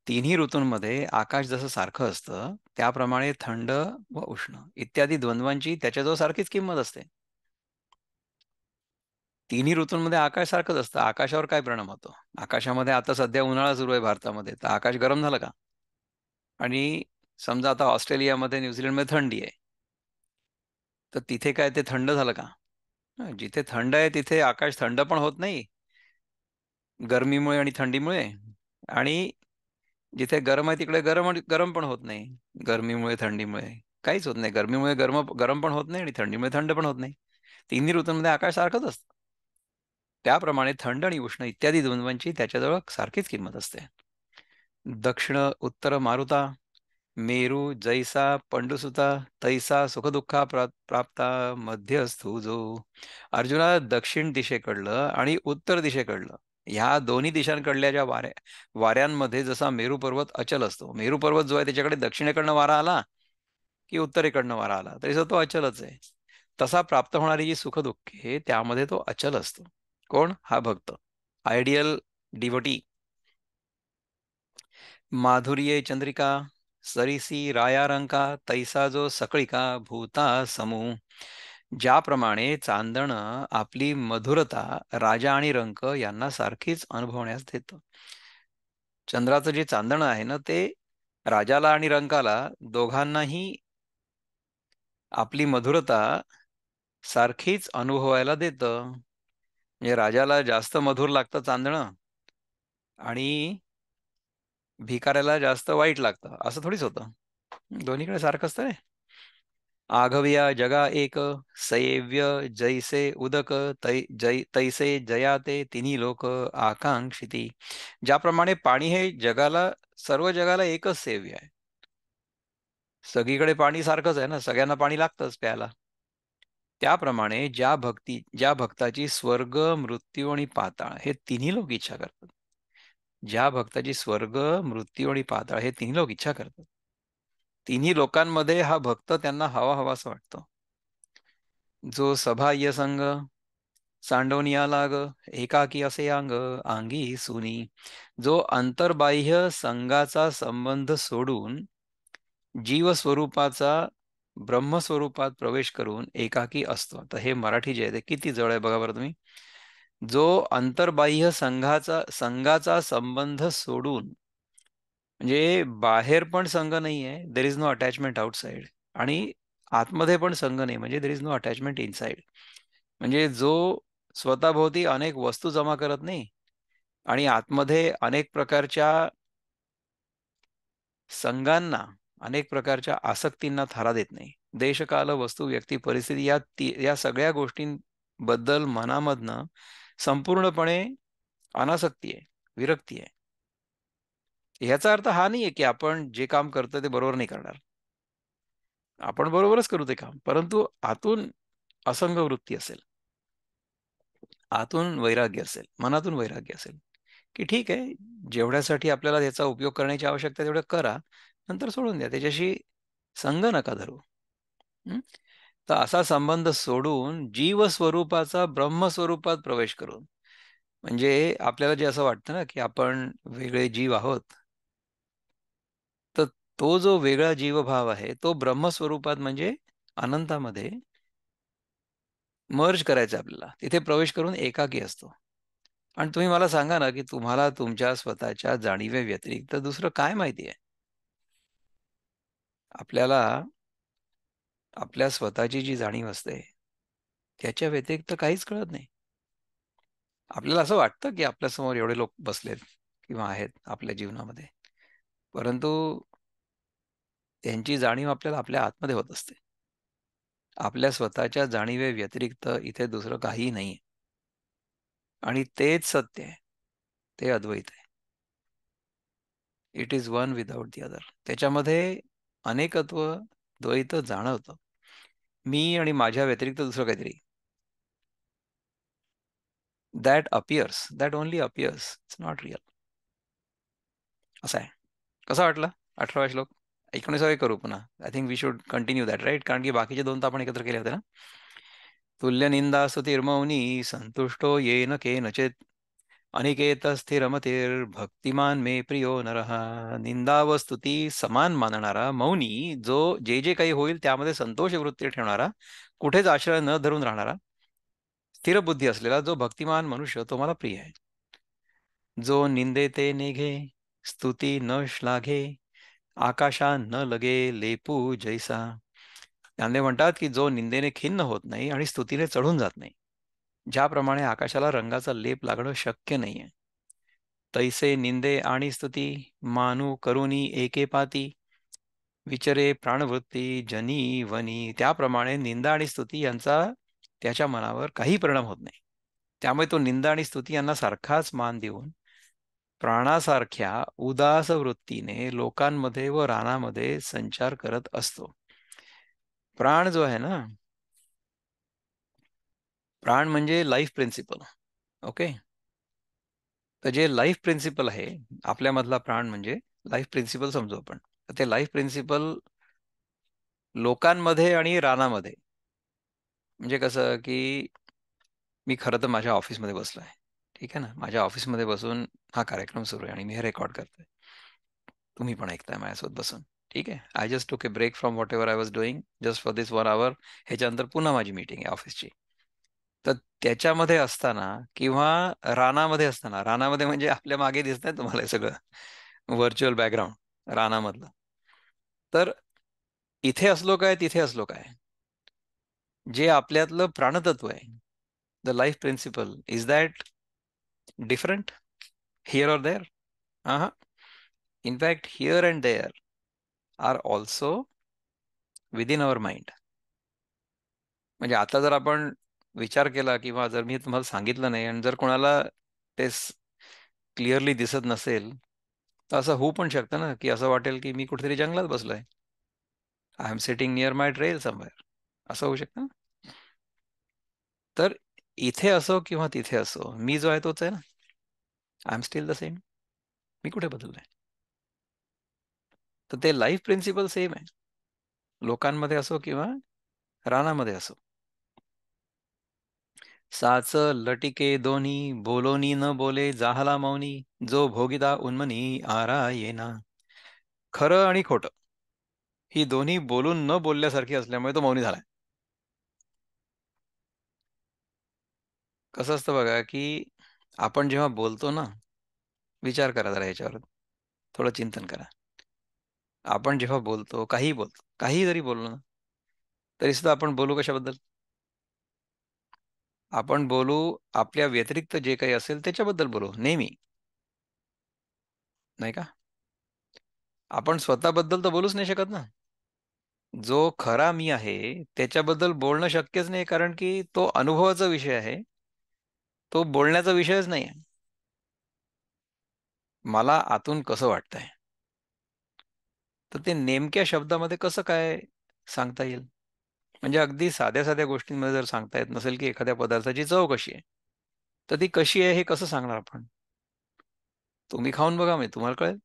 तिन्ही ऋतूंमध्ये आकाश जसं सारखं असतं, त्याप्रमाणे थंड व उष्ण इत्यादी द्वंद्वांची त्याच्याजवळ सारखीच किंमत असते. तिन्ही ऋतूंमध्ये आकाश सारखंच असतं. आकाशावर काय परिणाम होतो? आकाशामध्ये आता सध्या उन्हाळा सुरू आहे भारतामध्ये, तर आकाश गरम झालं का? आणि समजा आता ऑस्ट्रेलियामध्ये, न्यूझीलंडमध्ये थंडी आहे, तर तिथे काय ते थंड झालं का? जिथे थंड आहे तिथे आकाश थंड पण होत नाही गरमीमुळे आणि थंडीमुळे, आणि जिथे गरम आहे तिकडे गरम गरम पण होत नाही गरमीमुळे थंडीमुळे. काहीच होत नाही. गरमीमुळे गरम गरम पण होत नाही आणि थंडीमुळे थंड पण होत नाही. तिन्ही ऋतूंमध्ये आकाश सारखंच असतं. त्याप्रमाणे थंड आणि उष्ण इत्यादी द्वंद्वांची त्याच्याजवळ सारखीच किंमत असते. दक्षिण उत्तर मारुता, मेरू जैसा पंडुसुता, तैसा सुखदुःखा प्राप्ता मध्यस्थू जो. अर्जुना, दक्षिण दिशेकडलं आणि उत्तर दिशेकडलं, ह्या दोन्ही दिशांकडल्या ज्या वाऱ्यांमध्ये जसा मेरू पर्वत अचल असतो, मेरू पर्वत जो आहे त्याच्याकडे दक्षिणेकडनं वारा आला की उत्तरेकडनं वारा आला तरी तो अचलच आहे. तसा प्राप्त होणारी जी सुखदुःखे, त्यामध्ये तो अचल असतो. कोण? हा भक्त, आयडियल डिवटी. माधुर्ये चंद्रिका, सरिसी रायारंका, तैसा जो सकळिका भूता समू. ज्याप्रमाणे चांदण आपली मधुरता राजा आणि रंक यांना सारखीच अनुभवण्यास देतं. चंद्राचं जे चांदणं आहे ना, ते राजाला आणि रंकाला दोघांनाही आपली मधुरता सारखीच अनुभवायला देतं. म्हणजे राजाला जास्त मधुर लागतं चांदणं, आणि भिकाऱ्याला जास्त वाईट लागतं, असं थोडीच होतं. दोन्हीकडे सारखं असतं रे. आघव्या जगा एक, सैव्य जैसे उदक, तैसे जया ते तिन्ही लोक आकांक्षिती. ज्याप्रमाणे पाणी हे जगाला, सर्व जगाला एकच सेव्य आहे. सगळीकडे पाणी सारखंच आहे ना, सगळ्यांना पाणी लागतंच प्यायला. त्याप्रमाणे ज्या भक्ताची स्वर्ग, मृत्यू आणि पाताळ हे तिन्ही लोक इच्छा करतात, ज्या भक्ताची स्वर्ग, मृत्यू आणि पाताळ हे तिन्ही लोक इच्छा करतात, तिन्ही लोकांमध्ये हा भक्त त्यांना हवा हवासा वाटतो. जो सबाह्य संग, सांडवनिया लाग, एकाकी असे अंग, अंगी सुनी. जो अंतर्बाह्य संघाचा संबंध सोडून जीवस्वरूपाचा ब्रह्मस्वरूपात प्रवेश करून एकाकी असतो. तर हे मराठी जे आहे ते किती जवळ आहे बघा बरं तुम्ही. जो अंतर्बाह्य संघाचा संबंध सोडून, म्हणजे बाहेर पण संघ नाही आहे, there is no attachment outside, आणि आतमध्ये पण संघ नाही, म्हणजे there is no attachment inside. म्हणजे जो स्वतःभोवती अनेक वस्तू जमा करत नाही आणि आतमध्ये अनेक प्रकारच्या संघांना, अनेक प्रकारच्या आसक्तींना थारा देत नाही. देशकाल वस्तू व्यक्ती परिस्थिती या सगळ्या गोष्टींबद्दल मनामधनं संपूर्णपणे अनासक्ती आहे, विरक्ती आहे. ह्याचा अर्थ हा नाहीये की आपण जे काम करतो ते बरोबर नाही करणार. आपण बरोबरच करू ते काम, परंतु आतून असंग वृत्ती असेल, आतून वैराग्य असेल, मनातून वैराग्य असेल, की ठीक आहे, जेवढ्यासाठी आपल्याला त्याचा उपयोग करण्याची आवश्यकता आहे तेवढं करा, नंतर सोडून द्या. त्याच्याशी संग नका धरू. हं? तर असा संबंध सोडून जीवस्वरूपाचा ब्रह्मस्वरूपात प्रवेश करून, म्हणजे आपल्याला जे असं वाटतं ना, की आपण वेगळे जीव आहोत, तर तो जो वेगळा जीवभाव आहे, तो ब्रह्मस्वरूपात म्हणजे अनंतामध्ये मर्ज करायचा आपल्याला. तिथे प्रवेश करून एकाकी असतो. आणि तुम्ही मला सांगा ना, की तुम्हाला तुमच्या स्वतःच्या जाणीवे व्यतिरिक्त दुसरं काय माहिती आहे? आपल्याला आपल्या स्वतःची जी जाणीव असते, त्याच्या व्यतिरिक्त काहीच कळत नाही. आपल्याला असं वाटतं, की आपल्यासमोर एवढे लोक बसलेत किंवा आहेत आपल्या जीवनामध्ये. परंतु त्यांची जाणीव आपल्याला आपल्या आतमध्ये होत असते. आपल्या स्वतःच्या जाणीवे व्यतिरिक्त इथे दुसरं काहीही नाहीये. आणि तेच सत्य आहे. ते अद्वैत आहे. It is one without the other. त्याच्यामध्ये अनेकत्व, द्वैत जाणवतं. मी आणि माझ्या व्यतिरिक्त दुसरं काहीतरी. That appears, that only appears, it's not real. असं आहे. कसा वाटला 18 श्लोक? 19वे करू पुन्हा. I think we should continue that, right? कारण की बाकीचे दोन तर आपण एकत्र केले होते ना. तुल्यनिंदा स्तुतिर्मौनी संतुष्टो येन केनचित् अनिकेत स्थिरमतिर्भक्तिमान मे प्रियो नरः. निंदा व स्तुती समान मानणारा मौनी, जो जे जे काही होईल त्यामध्ये संतोष वृत्ती ठेवणारा, कुठेच आश्रय न धरून राहणारा, स्थिर बुद्धी असलेला जो भक्तिमान मनुष्य, तो मला प्रिय आहे. जो निंदे ते नेघे, स्तुती न श्लाघे, आकाशा न लगे लेपू जैसा. त्याने म्हणतात की जो निंदेने खिन्न होत नाही आणि स्तुतीने चढून जात नाही, ज्याप्रमाणे आकाशाला रंगाचा लेप लागणं शक्य नाहीये, तैसे निंदे आणि स्तुती मानू करुणी एके पाती, विचरे प्राणवृत्ती जनी वनी. त्याप्रमाणे निंदा आणि स्तुती यांचा त्याच्या मनावर काही परिणाम होत नाही. त्यामुळे तो निंदा आणि स्तुती यांना सारखाच मान देऊन प्राणासारख्या उदास वृत्तीने लोकांमध्ये व रानामध्ये संचार करत असतो. प्राण जो आहे ना, प्राण म्हणजे लाईफ प्रिन्सिपल. ओके. तर जे लाईफ प्रिन्सिपल आहे, आपल्यामधला प्राण म्हणजे लाईफ प्रिन्सिपल समजू आपण. तर ते लाईफ प्रिन्सिपल लोकांमध्ये आणि रानामध्ये, म्हणजे कसं की मी खरं तर माझ्या ऑफिसमध्ये बसलो आहे. ठीक आहे ना, माझ्या ऑफिसमध्ये बसून हा कार्यक्रम सुरू आहे आणि मी हे रेकॉर्ड करतोय. तुम्ही पण ऐकताय माझ्यासोबत बसून. ठीक आहे. I just took a break from whatever I was doing just for this 1 hour. ह्याच्यानंतर पुन्हा माझी मीटिंग आहे ऑफिसची. तर त्याच्यामध्ये असताना किंवा रानामध्ये असताना, रानामध्ये म्हणजे आपल्या मागे दिसतंय तुम्हाला हे सगळं व्हर्च्युअल बॅकग्राऊंड रानामधलं. तर इथे असलो काय, तिथे असलो काय, जे आपल्यातलं प्राणतत्व आहे, the life principle, is that different here or there? हा. In fact here and there are also within our mind. म्हणजे आता जर आपण विचार केला किंवा जर मी तुम्हाला सांगितलं नाही आणि जर कोणाला ते क्लिअरली दिसत नसेल, तर असं होऊ पण शकतं ना, की असं वाटेल की मी कुठेतरी जंगलात बसलोय. I am sitting near my trail somewhere. असं होऊ शकतं ना. तर इथे असो किंवा तिथे असो, मी जो आहे तोच आहे ना. I am still the same. मी कुठे बदललोय? तर ते लाईफ प्रिन्सिपल सेम आहे, लोकांमध्ये असो किंवा रानामध्ये असो. साच लटिके दोन्ही, बोलोनी न बोले जाहला मौनी, जो भोगिदा उन्मनी आरा येना. खरं आणि खोटं ही दोन्ही बोलून न बोलल्यासारखी असल्यामुळे तो मौनी झालाय. कसं असतं बघा, की आपण जेव्हा बोलतो ना, विचार करा जरा ह्याच्यावर, थोडं चिंतन करा. आपण जेव्हा बोलतो, काहीही बोलतो, काहीही जरी बोललो ना, तरी सुद्धा आपण बोलू कशाबद्दल? आपण बोलू आपल्या व्यतिरिक्त जे काही असेल त्याच्याबद्दल बोलू नेहमी, नाही का? आपण स्वतःबद्दल तर बोलूच नाही शकत ना. जो खरा मी आहे त्याच्याबद्दल बोलणं शक्यच नाही, कारण की तो अनुभवाचा विषय आहे. तो बोलण्याचा विषयच नाही आहे. मला आतून कसं वाटतंय. तर ते नेमक्या शब्दामध्ये कसं काय सांगता येईल? म्हणजे अगदी साध्या साध्या गोष्टींमध्ये जर सांगता येत नसेल की एखाद्या पदार्थाची चव कशी आहे, तर ती कशी आहे हे कसं सांगणार आपण? तुम्ही खाऊन बघा, म्हणजे तुम्हाला कळेल.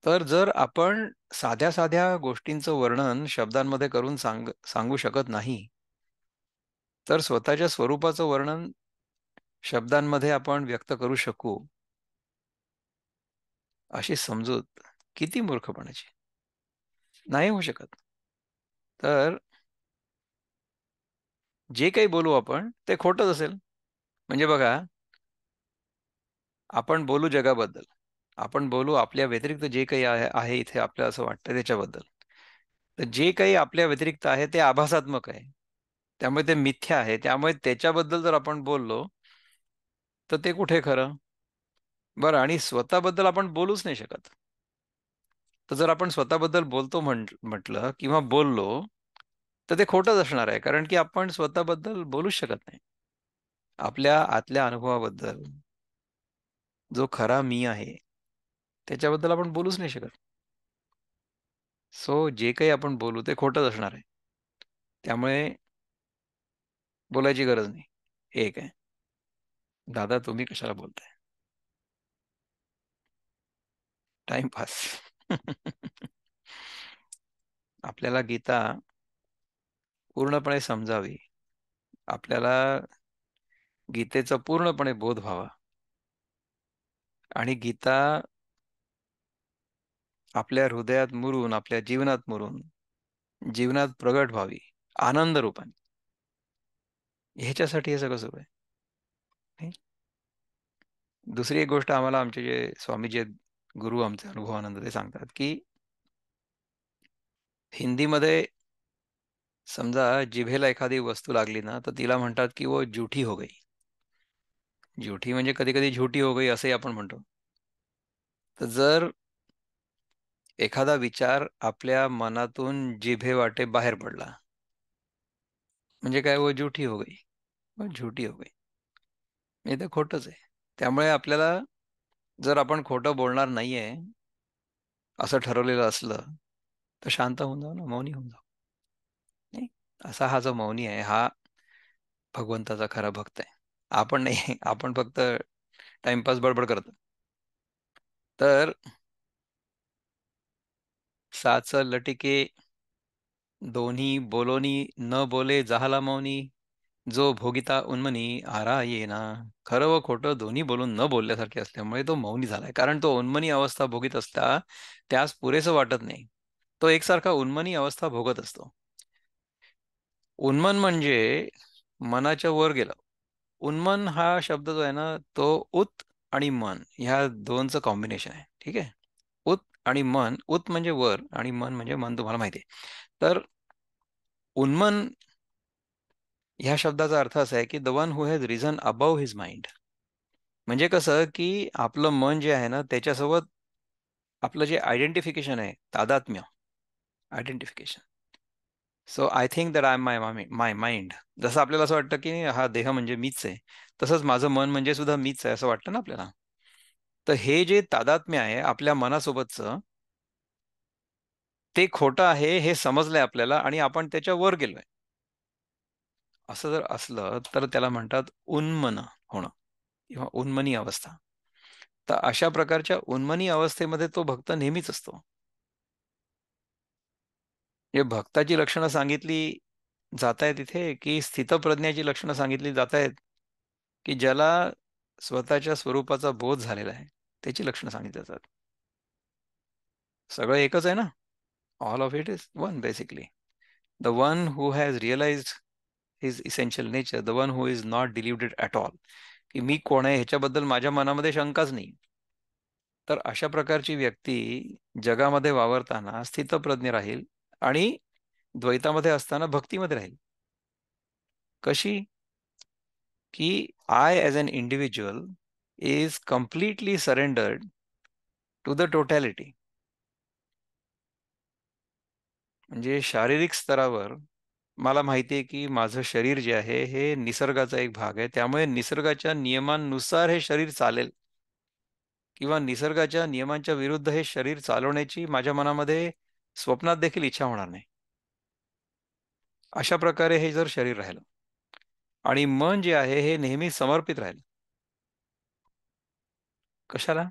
तर जर आपण साध्या साध्या गोष्टींचं वर्णन शब्दांमध्ये करून सांगू शकत नाही, तर स्वतःच्या स्वरूपाचं वर्णन शब्दांमध्ये आपण व्यक्त करू शकू, अशी समजूत किती मूर्खपणाची. नाही होऊ शकत. तर जे काही बोलू आपण ते खोटंच असेल. म्हणजे बघा, आपण बोलू जगाबद्दल. आपण बोलू आपल्या व्यतिरिक्त जे काही आहे आहे इथे आपल्याला असं वाटतं त्याच्याबद्दल. तर जे काही आपल्या व्यतिरिक्त आहे ते आभासात्मक आहे. त्यामुळे ते मिथ्या आहे. त्यामुळे त्याच्याबद्दल जर आपण बोललो, तर ते कुठे खरं? बरं, आणि स्वतःबद्दल आपण बोलूच नाही शकत. तर जर आपण स्वतःबद्दल बोलतो म्हटलं किंवा बोललो, तर ते खोटंच असणार आहे. कारण की आपण स्वतःबद्दल बोलूच शकत नाही. आपल्या आतल्या अनुभवाबद्दल, जो खरा मी आहे, त्याच्याबद्दल आपण बोलूच नाही शकत. सो जे काही आपण बोलू ते खोटंच असणार आहे. त्यामुळे बोलायची गरज नाही. हे एक आहे. दादा तुम्ही कशाला बोलताय? टाईमपास. आपल्याला गीता पूर्णपणे समजावी. आपल्याला गीतेचा पूर्णपणे बोध व्हावा आणि गीता आपल्या हृदयात मुरून, आपल्या जीवनात मुरून, जीवनात प्रगट व्हावी आनंद रूपाने. ह्याच्यासाठी हे सगळं सुरू आहे. नाही? दुसरी एक गोष्ट आम्हाला आमचे जे स्वामीजी आहेत, गुरु आमचे अनुभवानंद, ते सांगतात की हिंदीमध्ये समजा जिभेला एखादी वस्तू लागली ना, तर तिला म्हणतात की वो जूठी हो गई. जूठी म्हणजे कधी कधी झुटी हो गई असंही आपण म्हणतो. तर जर एखादा विचार आपल्या मनातून जिभेवाटे बाहेर पडला, म्हणजे काय, वो जूठी हो गई, वो झुटी हो गई. म्हणजे ते खोटंच आहे. त्यामुळे आपल्याला, जर आपण खोटं बोलणार नाहीये असं ठरवलेलं असलं, तर शांत होऊन जाऊ ना, मौनी होऊन जाऊ. नाही, असा हा जो मौनी आहे, हा भगवंताचा खरा भक्त आहे. आपण नाही. आपण फक्त टाइमपास बडबड करतो. तर साच लटिके दोन्ही बोलोनी, न बोले जाहला मौनी, जो भोगिता उन्मनी आरा येना. खरं व खोटं दोन्ही बोलून न बोलल्यासारखे असल्यामुळे तो मौनी झालाय. कारण तो उन्मनी अवस्था भोगीत असता त्यास पुरेसं वाटत नाही. तो एकसारखा उन्मनी अवस्था भोगत असतो. उन्मन म्हणजे मनाच्या वर गेलं. उन्मन हा शब्द जो आहे ना, तो उत आणि मन ह्या दोनचं कॉम्बिनेशन आहे. ठीक आहे. उत आणि मन. उत म्हणजे वर आणि मन म्हणजे मन, तुम्हाला माहिती आहे. तर उन्मन ह्या शब्दाचा अर्थ असा आहे की the one who has reason above his mind. म्हणजे कसं की आपलं मन जे आहे ना, त्याच्यासोबत आपलं जे आयडेंटिफिकेशन आहे, तादात्म्य, identification. So I think that I am my mind. जसं आपल्याला असं वाटतं की हा देह म्हणजे मीच आहे, तसंच माझं मन म्हणजे सुद्धा मीच आहे असं वाटतं ना आपल्याला. तर हे जे तादात्म्य आहे आपल्या मनासोबतचं, ते खोटं आहे हे समजलंय आपल्याला आणि आपण त्याच्या वर गेलोय. असं जर असलं तर त्याला म्हणतात उन्मन होणं किंवा उन्मनी अवस्था. तर अशा प्रकारच्या उन्मनी अवस्थेमध्ये तो भक्त नेहमीच असतो. हे भक्ताची लक्षणं सांगितली जात आहेत इथे, की स्थितप्रज्ञाची लक्षणं सांगितली जात आहेत, की ज्याला स्वतःच्या स्वरूपाचा बोध झालेला आहे, त्याची लक्षणं सांगितली जातात. सगळं एकच आहे ना. All of it is one basically. The one who has realised his essential nature, the one who is not deluded at all, की मी कोण आहे ह्याच्याबद्दल माझ्या मनामध्ये शंकाच नाही. तर अशा प्रकारची व्यक्ती जगामध्ये वावरताना स्थितप्रज्ञ राहील आणि द्वैतामध्ये असताना भक्तीमध्ये राहील. कशी? की I as an individual is completely surrendered to the totality. म्हणजे शारीरिक स्तरावर मला माहिती आहे की माझं शरीर जे आहे हे निसर्गाचा एक भाग आहे. त्यामुळे निसर्गाच्या नियमांनुसार हे शरीर चालेल. किंवा निसर्गाच्या नियमांच्या विरुद्ध हे शरीर चालवण्याची माझ्या मनामध्ये स्वप्नात देखील इच्छा होणार नाही. अशा प्रकारे हे जर शरीर राहिलं आणि मन जे आहे हे नेहमी समर्पित राहिलं. कशाला?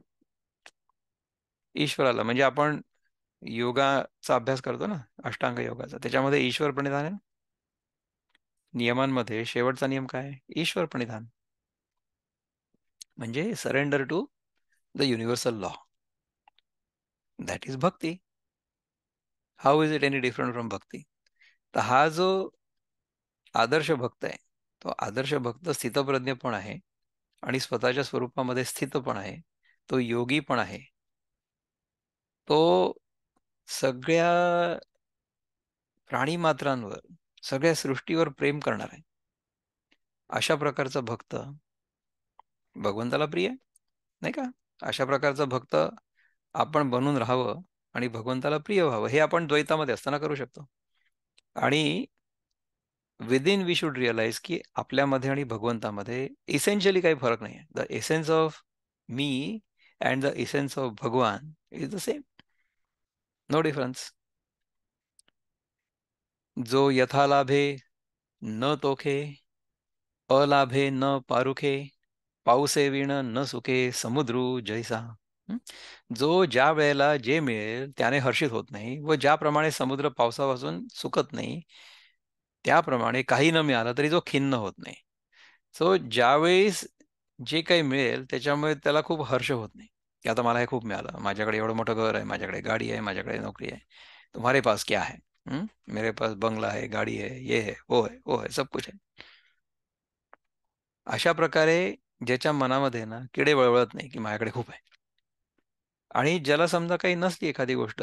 ईश्वराला. म्हणजे आपण योगाचा अभ्यास करतो ना, अष्टांग योगाचा. त्याच्यामध्ये ईश्वर प्रणिधान आहे ना. नियमांमध्ये शेवटचा नियम काय आहे? ईश्वर प्रणिधान. म्हणजे surrender to the universal law. That is bhakti. How is it any different from bhakti? तर हा जो आदर्श भक्त आहे, तो आदर्श भक्त स्थितप्रज्ञ पण आहे आणि स्वतःच्या स्वरूपामध्ये स्थित पण आहे. तो योगी पण आहे. तो सगळ्या प्राणीमात्रांवर, सगळ्या सृष्टीवर प्रेम करणार आहे. अशा प्रकारचा भक्त भगवंताला प्रिय आहे, नाही का? अशा प्रकारचा भक्त आपण बनून राहावं आणि भगवंताला प्रिय व्हावं, हे आपण द्वैतामध्ये असताना करू शकतो. आणि विदिन वी शुड रिअलाइज की आपल्यामध्ये आणि भगवंतामध्ये इसेन्शियली काही फरक नाही आहे. The essence of me and the essence of Bhagwan is the same. No difference. जो यथालाभे न तोखे, अलाभे न पारुखे, पाऊसे विण न सुके, समुद्रू जैसा. हं? जो ज्या वेळेला जे मिळेल त्याने हर्षित होत नाही व ज्याप्रमाणे समुद्र पावसापासून सुकत नाही, त्याप्रमाणे काही न मिळालं तरी जो खिन्न होत नाही. सो ज्यावेळेस जे काही मिळेल त्याच्यामुळे त्याला खूप हर्ष होत नाही, की आता मला हे खूप मिळालं, माझ्याकडे एवढं मोठं घर आहे, माझ्याकडे गाडी आहे, माझ्याकडे नोकरी आहे. तुम्हारे पास क्या है? मेरे पास बंगला है, गाड़ी है, ये है, वो है, सब कुछ है. अशा प्रकारे ज्याच्या मनामध्ये ना किडे वळवळत नाही की माझ्याकडे खूप आहे. आणि ज्याला समजा काही नसली एखादी गोष्ट,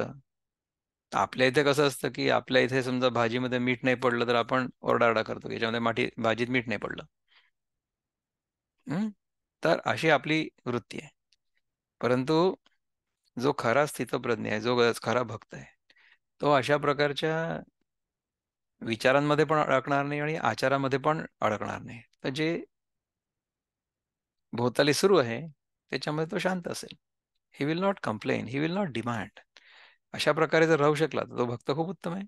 आपल्या इथे कसं असतं की आपल्या इथे समजा भाजीमध्ये मीठ नाही पडलं तर आपण ओरडाआरडा करतो की याच्यामध्ये भाजीत मीठ नाही पडलं. हं? तर अशी आपली वृत्ती आहे. परंतु जो खरा स्थितप्रज्ञ आहे, जो खरा भक्त आहे, तो अशा प्रकारच्या विचारांमध्ये पण अडकणार नाही आणि आचारामध्ये पण अडकणार नाही. तर जे भोवताली सुरू आहे त्याच्यामध्ये तो शांत असेल. He will not complain, he will not demand. अशा प्रकारे जर राहू शकला तर तो भक्त खूप उत्तम आहे.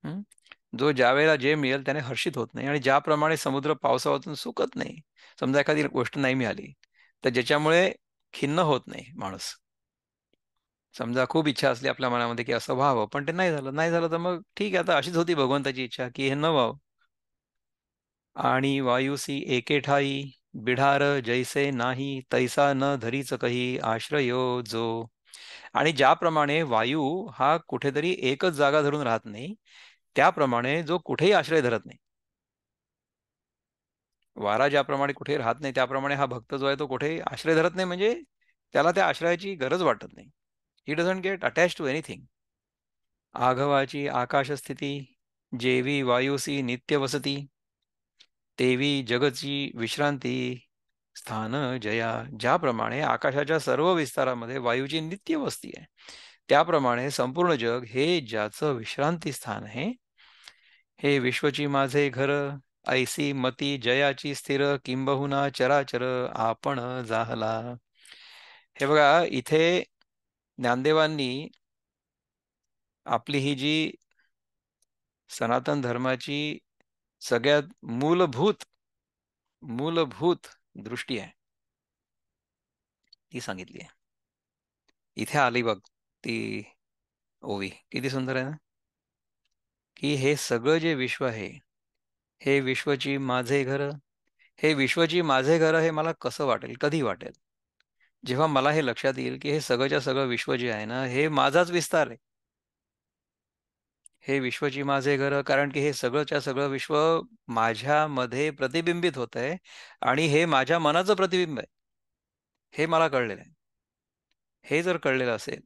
हं? जो ज्यावेळेला जे मिळेल त्याने हर्षित होत नाही आणि ज्याप्रमाणे समुद्र पावसावाचून सुकत नाही. समजा एखादी गोष्ट नाही मिळाली, तर ज्याच्यामुळे खिन्न होत नाही माणूस. समजा खूप इच्छा असली आपल्या मनामध्ये की असं व्हावं, पण ते नाही झालं. नाही झालं तर मग ठीक आहे, आता अशीच होती भगवंताची इच्छा की हे न व्हावं. आणि वायुसी एके ठाई, बिढार जैसे नाही, तैसा न धरीच कही आश्रयो जो. आणि ज्याप्रमाणे वायू हा कुठेतरी एकच जागा धरून राहत नाही, त्याप्रमाणे जो कुठेही आश्रय धरत नाही. वारा ज्याप्रमाणे कुठे राहत नाही त्याप्रमाणे हा भक्त जो आहे तो कुठेही आश्रय धरत नाही. म्हणजे त्याला त्या आश्रयाची गरज वाटत नाही. He doesn't get attach to anything. आघवाची आकाशस्थिती, जेवी वायुसी नित्य वसती, तेवी जगची विश्रांती स्थान जया. ज्याप्रमाणे आकाशाच्या सर्व विस्तारामध्ये वायूची नित्य वस्ती आहे, त्याप्रमाणे संपूर्ण जग हे ज्याचं विश्रांती स्थान आहे. हे विश्वची माझे घर, ऐसी मती जयाची स्थिर, किंबहुना चराचर आपण जाहला. हे बघा, इथे ज्ञानदेवांनी आपली ही जी सनातन धर्माची सगळ्यात मूलभूत दृष्टी आहे ती सांगितली आहे. इथे आली बघ ती ओवी, किती सुंदर आहे ना. की हे सगळं जे विश्व आहे, हे विश्वची माझे घर, हे विश्वची माझे घर हे मला कसं वाटेल, कधी वाटेल? जेव्हा मला हे लक्षात येईल की हे सगळंच्या सगळं विश्व जे आहे ना, हे माझाच विस्तार आहे. हे विश्वची माझे घर, कारण की हे सगळंच्या सगळं विश्व माझ्यामध्ये प्रतिबिंबित होत आहे आणि हे माझ्या मनाचं प्रतिबिंब आहे. हे मला कळलेलं आहे. हे जर कळलेलं असेल,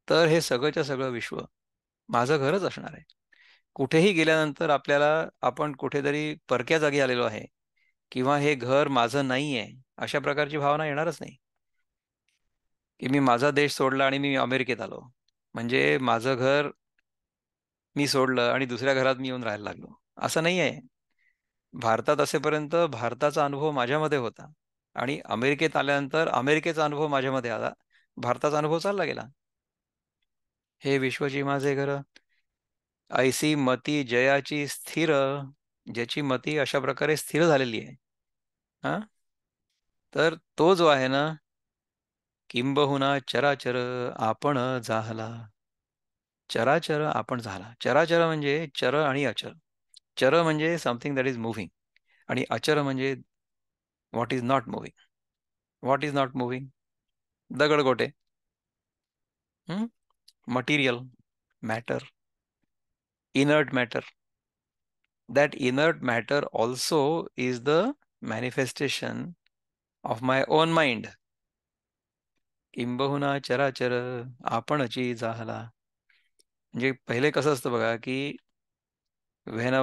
तर हे सगळंच्या सगळं विश्व माझं घरच असणार आहे. कुठेही गेल्यानंतर आपल्याला आपण कुठेतरी परक्या जागी आलेलो आहे किंवा हे घर माझं नाही आहे, अशा प्रकारची भावना येणारच नाही. की मी माझा देश सोडला आणि मी अमेरिकेत आलो, म्हणजे माझं घर मी सोडलं आणि दुसऱ्या घरात मी येऊन राहायला लागलो, असं नाही आहे. भारतात असेपर्यंत भारताचा अनुभव माझ्यामध्ये होता. आणि अमेरिकेत आल्यानंतर अमेरिकेचा अनुभव माझ्यामध्ये आला, भारताचा अनुभव चालला गेला. हे विश्वची माझे घर, ऐसी मती जयाची स्थिर, ज्याची मती अशा प्रकारे स्थिर झालेली आहे. हा, तर तो जो आहे ना, किंबहुना चराचर आपण झाला. चराचर आपण झाला. चराचर म्हणजे चर आणि अचर. चर म्हणजे समथिंग दॅट इज मुव्हिंग, आणि अचर म्हणजे what is not moving. What is not moving? दगड गोटे, material, matter, inert matter. That inert matter also is the manifestation of my own mind. किंबहुना चराचर आपणची झाला. म्हणजे पहिले कसं असतं बघा, की when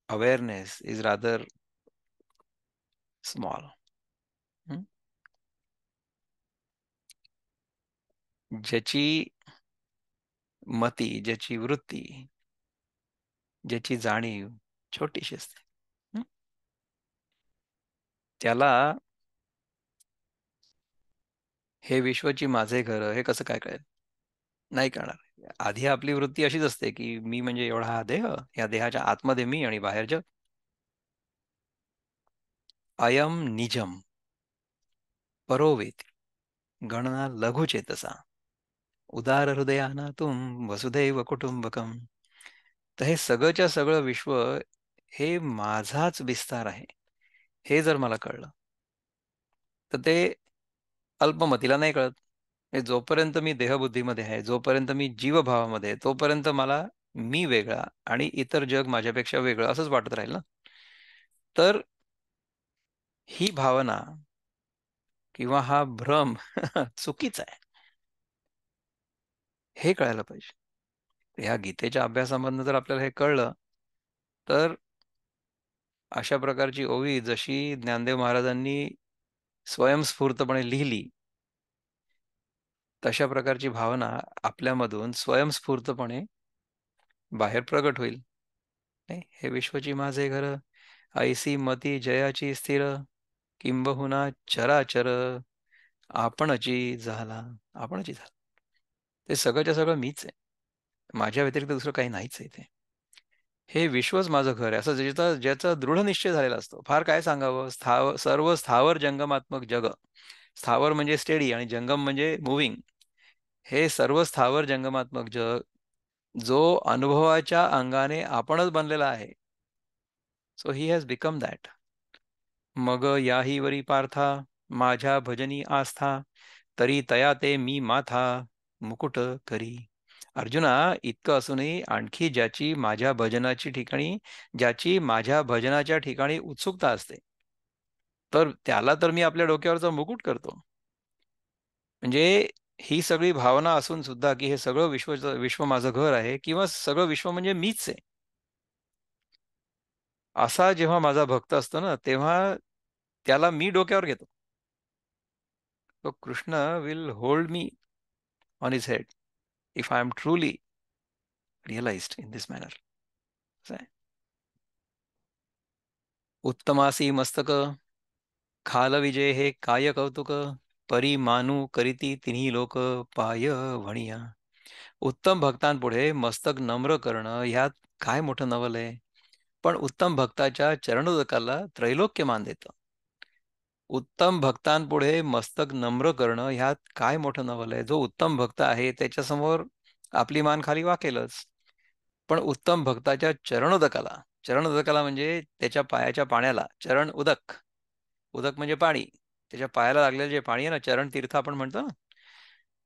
awareness is rather small. हं? ज्याची मती, ज्याची वृत्ती, ज्याची जाणीव छोटीशी असते, हं? त्याला हे विश्वची माझे घर हे कसं काय कळेल? नाही कळणार. आधी आपली वृत्ती अशीच असते, की मी म्हणजे एवढा हा देह, या देहाच्या आतमध्ये मी आणि बाहेर जग. अयम निजम परोवेती गणना लघुचेतसा उदार हृदयानातुम वसुधैव कुटुंबकम. तर हे सगळंच्या सगळं विश्व हे माझाच विस्तार आहे, हे जर मला कळलं, तर ते अल्पमतीला नाही कळत. जोपर्यंत मी देहबुद्धीमध्ये आहे, जोपर्यंत मी जीवभावामध्ये आहे, तोपर्यंत मला मी वेगळा आणि इतर जग माझ्यापेक्षा वेगळं असंच वाटत राहील ना. तर ही भावना किंवा हा भ्रम चुकीचा आहे, हे कळायला पाहिजे. ह्या गीतेच्या अभ्यासामधनं जर आपल्याला हे कळलं, तर अशा प्रकारची ओवी जशी ज्ञानदेव महाराजांनी स्वयंस्फूर्तपणे लिहिली, तशा प्रकारची भावना आपल्यामधून स्वयंस्फूर्तपणे बाहेर प्रगट होईल. नाही, हे विश्वची माझे घर, ऐसी मती जयाची स्थिर, किंबहुना चराचर आपणची झाला. आपणची झाला. ते सगळंच्या सगळं मीच आहे. माझ्या व्यतिरिक्त दुसरं काही नाहीच आहे ते. हे विश्वच माझं घर आहे, असं ज्याचा ज्याचा दृढ निश्चय झालेला असतो. फार काय सांगावं, सर्व स्थावर जंगमात्मक जग. स्थावर म्हणजे स्टेडी आणि जंगम म्हणजे मुव्हिंग. हे सर्व स्थावर जंगमात्मक जग जो अनुभवाच्या अंगाने आपणच बनलेला आहे. So he has become that. मग याही वरी पार्था माझ्या भजनी आस्था, तरी तया ते मी माथा मुकुट करी. अर्जुना, इतकं असूनही आणखी ज्याची माझ्या भजनाची ठिकाणी, ज्याची माझ्या भजनाच्या ठिकाणी उत्सुकता असते, तर त्याला तर मी आपल्या डोक्यावरचा मुकुट करतो. म्हणजे ही सगळी भावना असून सुद्धा, की हे सगळं विश्व माझं घर आहे किंवा सगळं विश्व म्हणजे मीच आहे, असा जेव्हा माझा भक्त असतो ना, तेव्हा त्याला मी डोक्यावर घेतो. तो Krishna will hold me on his head if I am truly realised in this manner. उत्तमासी मस्तक खाल विजय हे काय कौतुक, परी मानू करीती तिन्ही लोक पाय म्हणिया. उत्तम भक्तांपुढे मस्तक नम्र करणं ह्यात काय मोठं नवल आहे. पण उत्तम भक्ताच्या चरणोदकाला त्रैलोक्य मान देतं. उत्तम भक्तांपुढे मस्तक नम्र करणं ह्यात काय मोठं नवल आहे. जो उत्तम भक्त आहे त्याच्यासमोर आपली मान खाली वाकेलच. पण उत्तम भक्ताच्या चरणोदकाला, चरणोदकाला म्हणजे त्याच्या पायाच्या पाण्याला, चरण उदक, उदक म्हणजे पाणी, त्याच्या पायाला लागलेलं जे पाणी आहे ना, चरण तीर्थ आपण म्हणतो ना.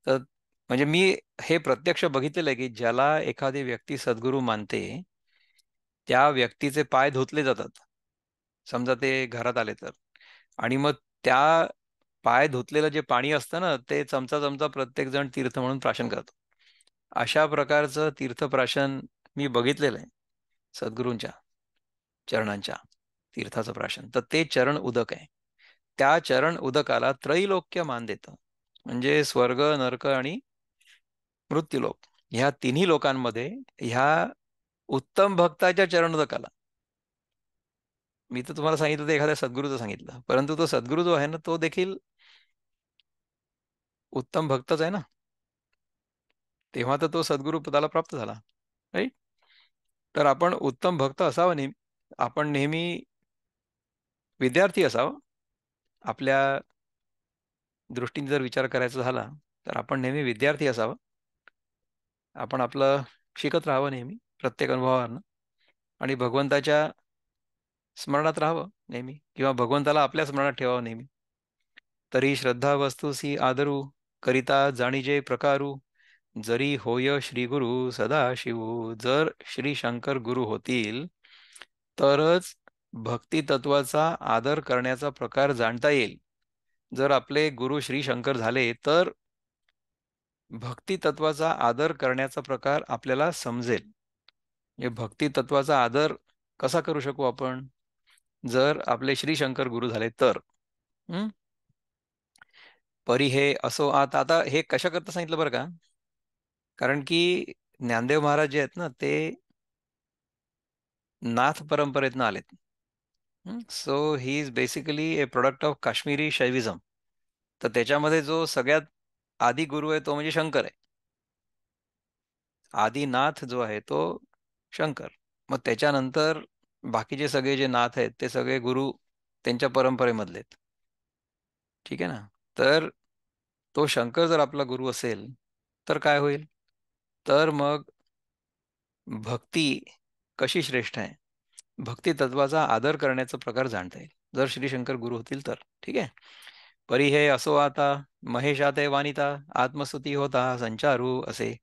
तर म्हणजे मी हे प्रत्यक्ष बघितलेलं आहे, की ज्याला एखादी व्यक्ती सद्गुरू मानते, त्या व्यक्तीचे पाय धुतले जातात. समजा ते घरात आले तर, आणि मग त्या पाय धुतलेलं जे पाणी असतं ना, ते चमचा चमचा प्रत्येक जण तीर्थ म्हणून प्राशन करतो. अशा प्रकारचं तीर्थप्राशन मी बघितलेलं आहे, सद्गुरूंच्या चरणांच्या तीर्थाचं प्राशन. तर ते चरण उदक आहे. त्या चरण उदकाला त्रैलोक्य मान देतं. म्हणजे स्वर्ग, नरक आणि मृत्यूलोक, ह्या तिन्ही लोकांमध्ये ह्या उत्तम भक्ताच्या चरण उदकाला मी तर तुम्हाला सांगितलं ते एखाद्या सद्गुरूचं सांगितलं, परंतु तो सद्गुरू जो आहे ना, तो देखील उत्तम भक्तच आहे ना. तेव्हा तर तो सद्गुरू पदाला प्राप्त झाला, राईट. तर आपण उत्तम भक्त असावं नेहमी. आपण नेहमी विद्यार्थी असावं. आपल्या दृष्टीने जर विचार करायचा झाला, तर आपण नेहमी विद्यार्थी असावं. आपण आपलं शिकत राहावं नेहमी, प्रत्येक अनुभवानं. आणि भगवंताच्या स्मरणात राहावं नेहमी, किंवा भगवंताला आपल्या स्मरणात ठेवावं नेहमी. तरी श्रद्धा वस्तुसी आदरू, करिता जाणीजे प्रकारू, जरी होय श्री गुरु सदा शिवू. जर श्री शंकर गुरु होतील, तरच भक्ती तत्वाचा आदर करण्याचा प्रकार जाणता येईल. जर आपले गुरु श्री शंकर झाले, तर भक्ती तत्वाचा आदर करण्याचा प्रकार आपल्याला समजेल. म्हणजे भक्ती तत्वाचा आदर कसा करू शकू आपण, जर आपले श्री शंकर गुरु झाले तर. हं? परी हे असो. आता आता हे कशा करता सांगितलं बरं का, कारण की ज्ञानदेव महाराज जे आहेत ना, ते नाथ परंपरेतनं आलेत. So he is basically a product of Kashmiri Shaivism. तर त्याच्यामध्ये जो सगळ्यात आदी गुरु आहे तो म्हणजे शंकर आहे. आदिनाथ जो आहे तो शंकर. मग त्याच्यानंतर बाकीचे सगळे जे नाथ आहेत ते सगळे गुरु त्यांच्या परंपरेमधले आहेत. ठीक आहे ना. तर तो शंकर जर आपला गुरु असेल, तर काय होईल, तर मग भक्ती कशी श्रेष्ठ आहे, भक्ती तत्वाचा आदर करण्याचा प्रकार जाणता येईल, जर श्री शंकर गुरु होतील तर. ठीक आहे. परी हे असो आता, महेशाते वानिता, आत्मस्तुती होता संचारू असे.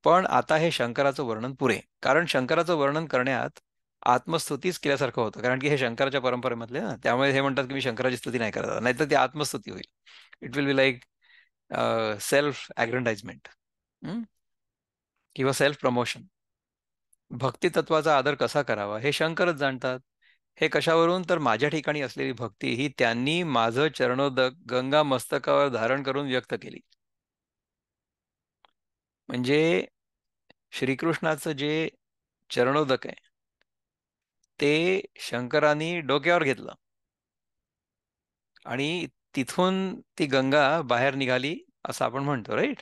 पण आता हे शंकराचं वर्णन पुरे, कारण शंकराचं वर्णन करण्यात आत्मस्तुतीच केल्यासारखं होतं, कारण की हे शंकराच्या परंपरेमधले ना, त्यामुळे हे म्हणतात की मी शंकराची स्तुती नाही करत, नाहीतर ती आत्मस्तुती होईल. It will be like self aggrandisement किंवा सेल्फ प्रमोशन. भक्ती तत्वाचा आदर कसा करावा हे शंकरच जाणतात. हे कशावरून, तर माझ्या ठिकाणी असलेली भक्ती ही त्यांनी माझं चरणोदक गंगा मस्तकावर धारण करून व्यक्त केली. म्हणजे श्रीकृष्णाचं जे चरणोदक आहे, ते शंकरांनी डोक्यावर घेतलं आणि तिथून ती गंगा बाहेर निघाली, असं आपण म्हणतो, राईट.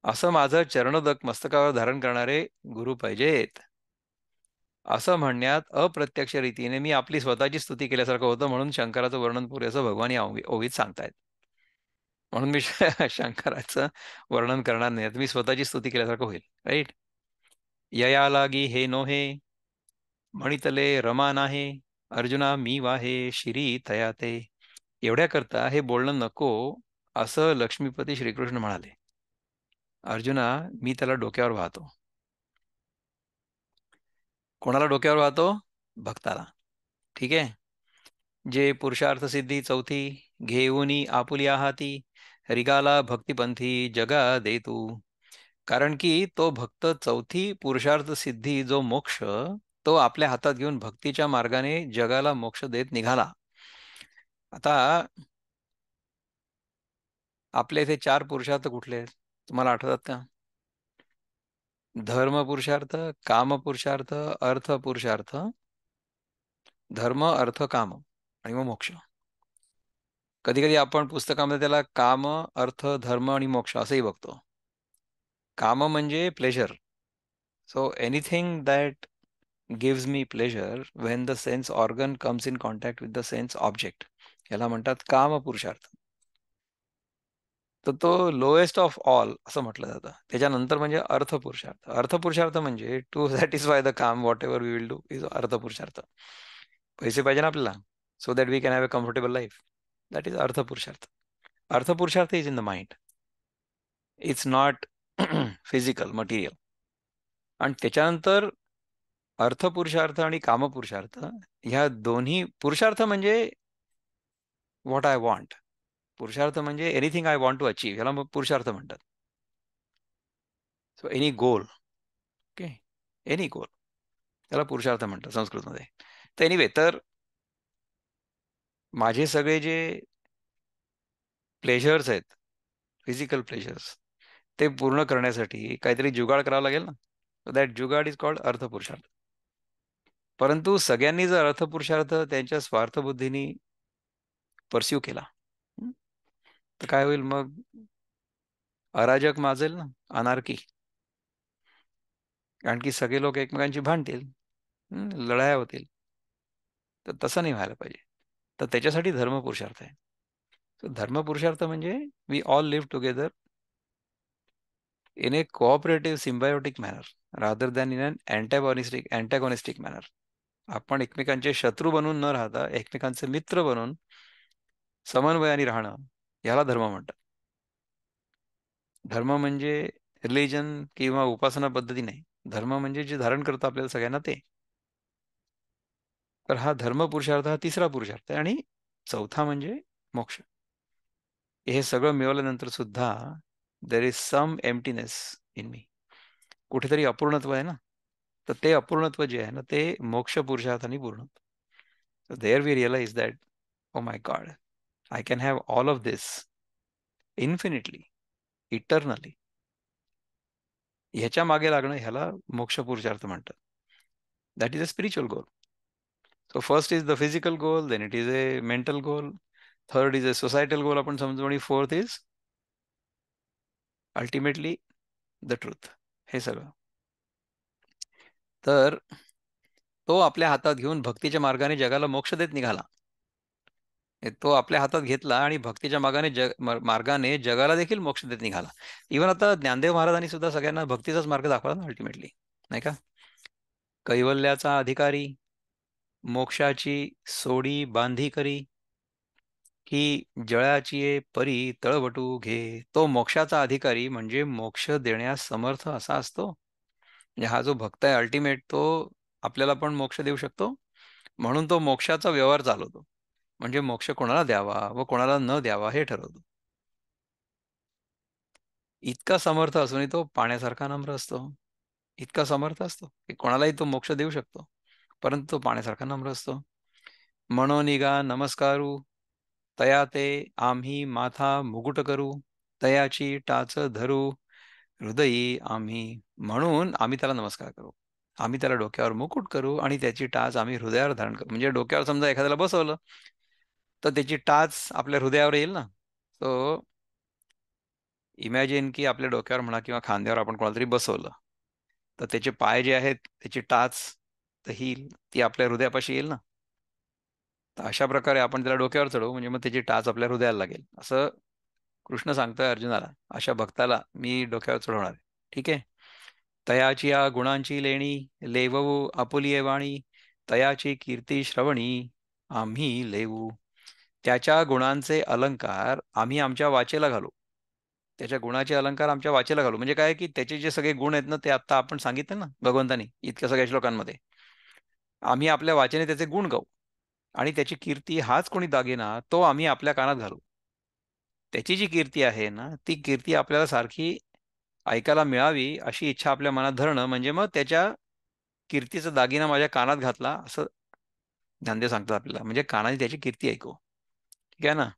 असं माझं चरणोदक मस्तकावर धारण करणारे गुरु पाहिजेत, असं म्हणण्यात अप्रत्यक्ष रीतीने मी आपली स्वतःची स्तुती केल्यासारखं होतं, म्हणून शंकराचं वर्णन पुरे असं भगवान या ओवीत सांगतायत. म्हणून मी शंकराचं वर्णन करणार नाही, तर मी स्वतःची स्तुती केल्यासारखं होईल, राईट. यया लागी हे नोहे, म्हणितले रमा नाहे, अर्जुना मी वाहे शिरी तया ते. एवढ्या करता हे बोलणं नको, असं लक्ष्मीपती श्रीकृष्ण म्हणाले. अर्जुना, मी त्याला डोक्यावर वाहतो. कोणाला डोक्यावर वाहतो? भक्ताला. ठीक आहे. जे पुरुषार्थ सिद्धी चौथी घेऊनी आपुलिया हाती, रिगाला भक्तिपंथी जगा दे तू. कारण की तो भक्त चौथी पुरुषार्थ सिद्धी जो मोक्ष, तो आपल्या हातात घेऊन भक्तीच्या मार्गाने जगाला मोक्ष देत निघाला. आता आपल्या इथे चार पुरुषार्थ कुठले आहेत तुम्हाला आठवतात का? धर्म पुरुषार्थ, काम पुरुषार्थ, अर्थ पुरुषार्थ, धर्म अर्थ काम, आणि मग मोक्ष. कधी कधी आपण पुस्तकामध्ये त्याला काम, अर्थ, धर्म आणि मोक्ष असंही बघतो. काम म्हणजे pleasure. So anything that gives me pleasure Wien the sense organ comes in contact with the sense object, याला म्हणतात काम पुरुषार्थ. तर तो लोएस्ट ऑफ ऑल असं म्हटलं जातं. त्याच्यानंतर म्हणजे अर्थ पुरुषार्थ. अर्थ पुरुषार्थ म्हणजे to satisfy the kama whatever we will do is artha purushartha. पैसे पाहिजे ना आपल्याला, so that we can have a comfortable life, that is artha purushartha. अर्थ purushartha is in the mind, it's not physical material. आणि त्याच्यानंतर अर्थ पुरुषार्थ आणि काम पुरुषार्थ, ह्या दोन्ही पुरुषार्थ म्हणजे व्हॉट आय वॉन्ट. पुरुषार्थ म्हणजे anything I want to achieve, ह्याला मग पुरुषार्थ म्हणतात. So any goal, okay, any goal, त्याला पुरुषार्थ म्हणतात संस्कृतमध्ये. तर एनिवे, तर माझे सगळे जे प्लेजर्स आहेत, फिजिकल प्लेजर्स, ते पूर्ण करण्यासाठी काहीतरी जुगाड करावा लागेल ना. So that jugaad is called अर्थ पुरुषार्थ. परंतु सगळ्यांनी जर अर्थपुरुषार्थ त्यांच्या स्वार्थबुद्धीने परस्यू केला, हं, तर काय होईल मग? अराजक माजेल ना, अनार्की. कारण की सगळे लोक एकमेकांची भांडतील, लढाया होतील. तर तसं नाही व्हायला पाहिजे. तर त्याच्यासाठी धर्म पुरुषार्थ आहे. तर धर्म पुरुषार्थ म्हणजे we all live together in a cooperative symbiotic manner rather than in an antagonistic manner. आपण एकमेकांचे शत्रू बनून न राहता एकमेकांचे मित्र बनून समन्वयाने राहणं, याला धर्म म्हणतात. धर्म म्हणजे रिलिजन किंवा उपासना पद्धती नाही. धर्म म्हणजे जे धारण करतं आपल्याला सगळ्यांना ते. तर हा धर्म पुरुषार्थ हा तिसरा पुरुषार्थ आहे. आणि चौथा म्हणजे मोक्ष. हे सगळं मिळवल्यानंतर सुद्धा there is some emptiness in me. कुठेतरी अपूर्णत्व आहे ना. तर ते अपूर्णत्व जे आहे ना, ते मोक्ष पुरुषार्थाने पूर्ण होतं. So there we realize that, oh my God, I can have all of this infinitely, eternally. ह्याच्या मागे लागणं ह्याला मोक्ष पुरुषार्थ म्हणतात. That is a spiritual goal. So first is the physical goal, then it is a mental goal, third is a societal goal आपण समजू, आणि fourth is ultimately the truth. हे सगळं तर तो आपल्या हातात घेऊन भक्तीच्या मार्गाने जगाला मोक्ष देत निघाला. तो आपल्या हातात घेतला आणि भक्तीच्या मार्गाने जगाला देखील मोक्ष देत निघाला. इव्हन आता ज्ञानदेव महाराजांनी सुद्धा सगळ्यांना भक्तीचाच मार्ग दाखवला ना अल्टिमेटली, नाही का? कैवल्याचा अधिकारी, मोक्षाची सोडी बांधी करी, ही जळाची ये परी तळवटू घे. तो मोक्षाचा अधिकारी म्हणजे मोक्ष देण्यास समर्थ असा असतो. म्हणजे हा जो भक्त आहे अल्टिमेट, तो आपल्याला पण मोक्ष देऊ शकतो. म्हणून तो मोक्षाचा व्यवहार चालवतो. म्हणजे मोक्ष कोणाला द्यावा व कोणाला न द्यावा हे ठरवतो. इतका समर्थ असूनही तो पाण्यासारखा नम्र असतो. इतका समर्थ असतो की कोणालाही तो मोक्ष देऊ शकतो. परंतु तो पाण्यासारखा नम्र असतो. मनोनिगा नमस्कारू, तया ते आम्ही माथा मुकुट करू, तयाची टाच धरू हृदयी आम्ही. म्हणून आम्ही त्याला नमस्कार करू, आम्ही त्याला डोक्यावर मुकुट करू आणि त्याची टाच आम्ही हृदयावर धारण करू. म्हणजे डोक्यावर समजा एखाद्याला बसवलं तर त्याची टाच आपल्या हृदयावर येईल ना. सो इमॅजिन की आपल्या डोक्यावर म्हणा किंवा खांद्यावर आपण कोणाला तरी बसवलं, तर त्याचे पाय जे आहेत त्याची टाच तर ही ती आपल्या हृदयापाशी येईल ना. तर अशा प्रकारे आपण त्याला डोक्यावर चढवू म्हणजे मग त्याची टाच आपल्या हृदयाला लागेल, असं कृष्ण सांगतोय अर्जुनाला. अशा भक्ताला मी डोक्यावर चढवणार आहे. ठीक आहे. तयाची या गुणांची लेणी लेवऊ आपुलिये वाणी, तयाची कीर्ती श्रवणी आम्ही लेवू. त्याच्या गुणांचे अलंकार आम्ही आमच्या वाचेला घालू. त्याच्या गुणाचे अलंकार आमच्या वाचेला घालू म्हणजे काय की त्याचे जे सगळे गुण आहेत ना, ते आता आपण सांगितले ना भगवंतानी इतक्या सगळ्या श्लोकांमध्ये. आम्ही आपल्या वाचेने त्याचे गुण गाऊ आणि त्याची कीर्ती हाच कोणी दागिना तो आम्ही आपल्या कानात घालू. त्याची जी कीर्ती आहे ना, ती कीर्ती आपल्याला सारखी ऐकायला मिळावी अशी इच्छा आपल्या मनात धरणं म्हणजे मग त्याच्या कीर्तीचा दागिना माझ्या कानात घातला असं ज्ञानदेव सांगतात आपल्याला. म्हणजे कानाने त्याची कीर्ती ऐकू. ठीक आहे ना.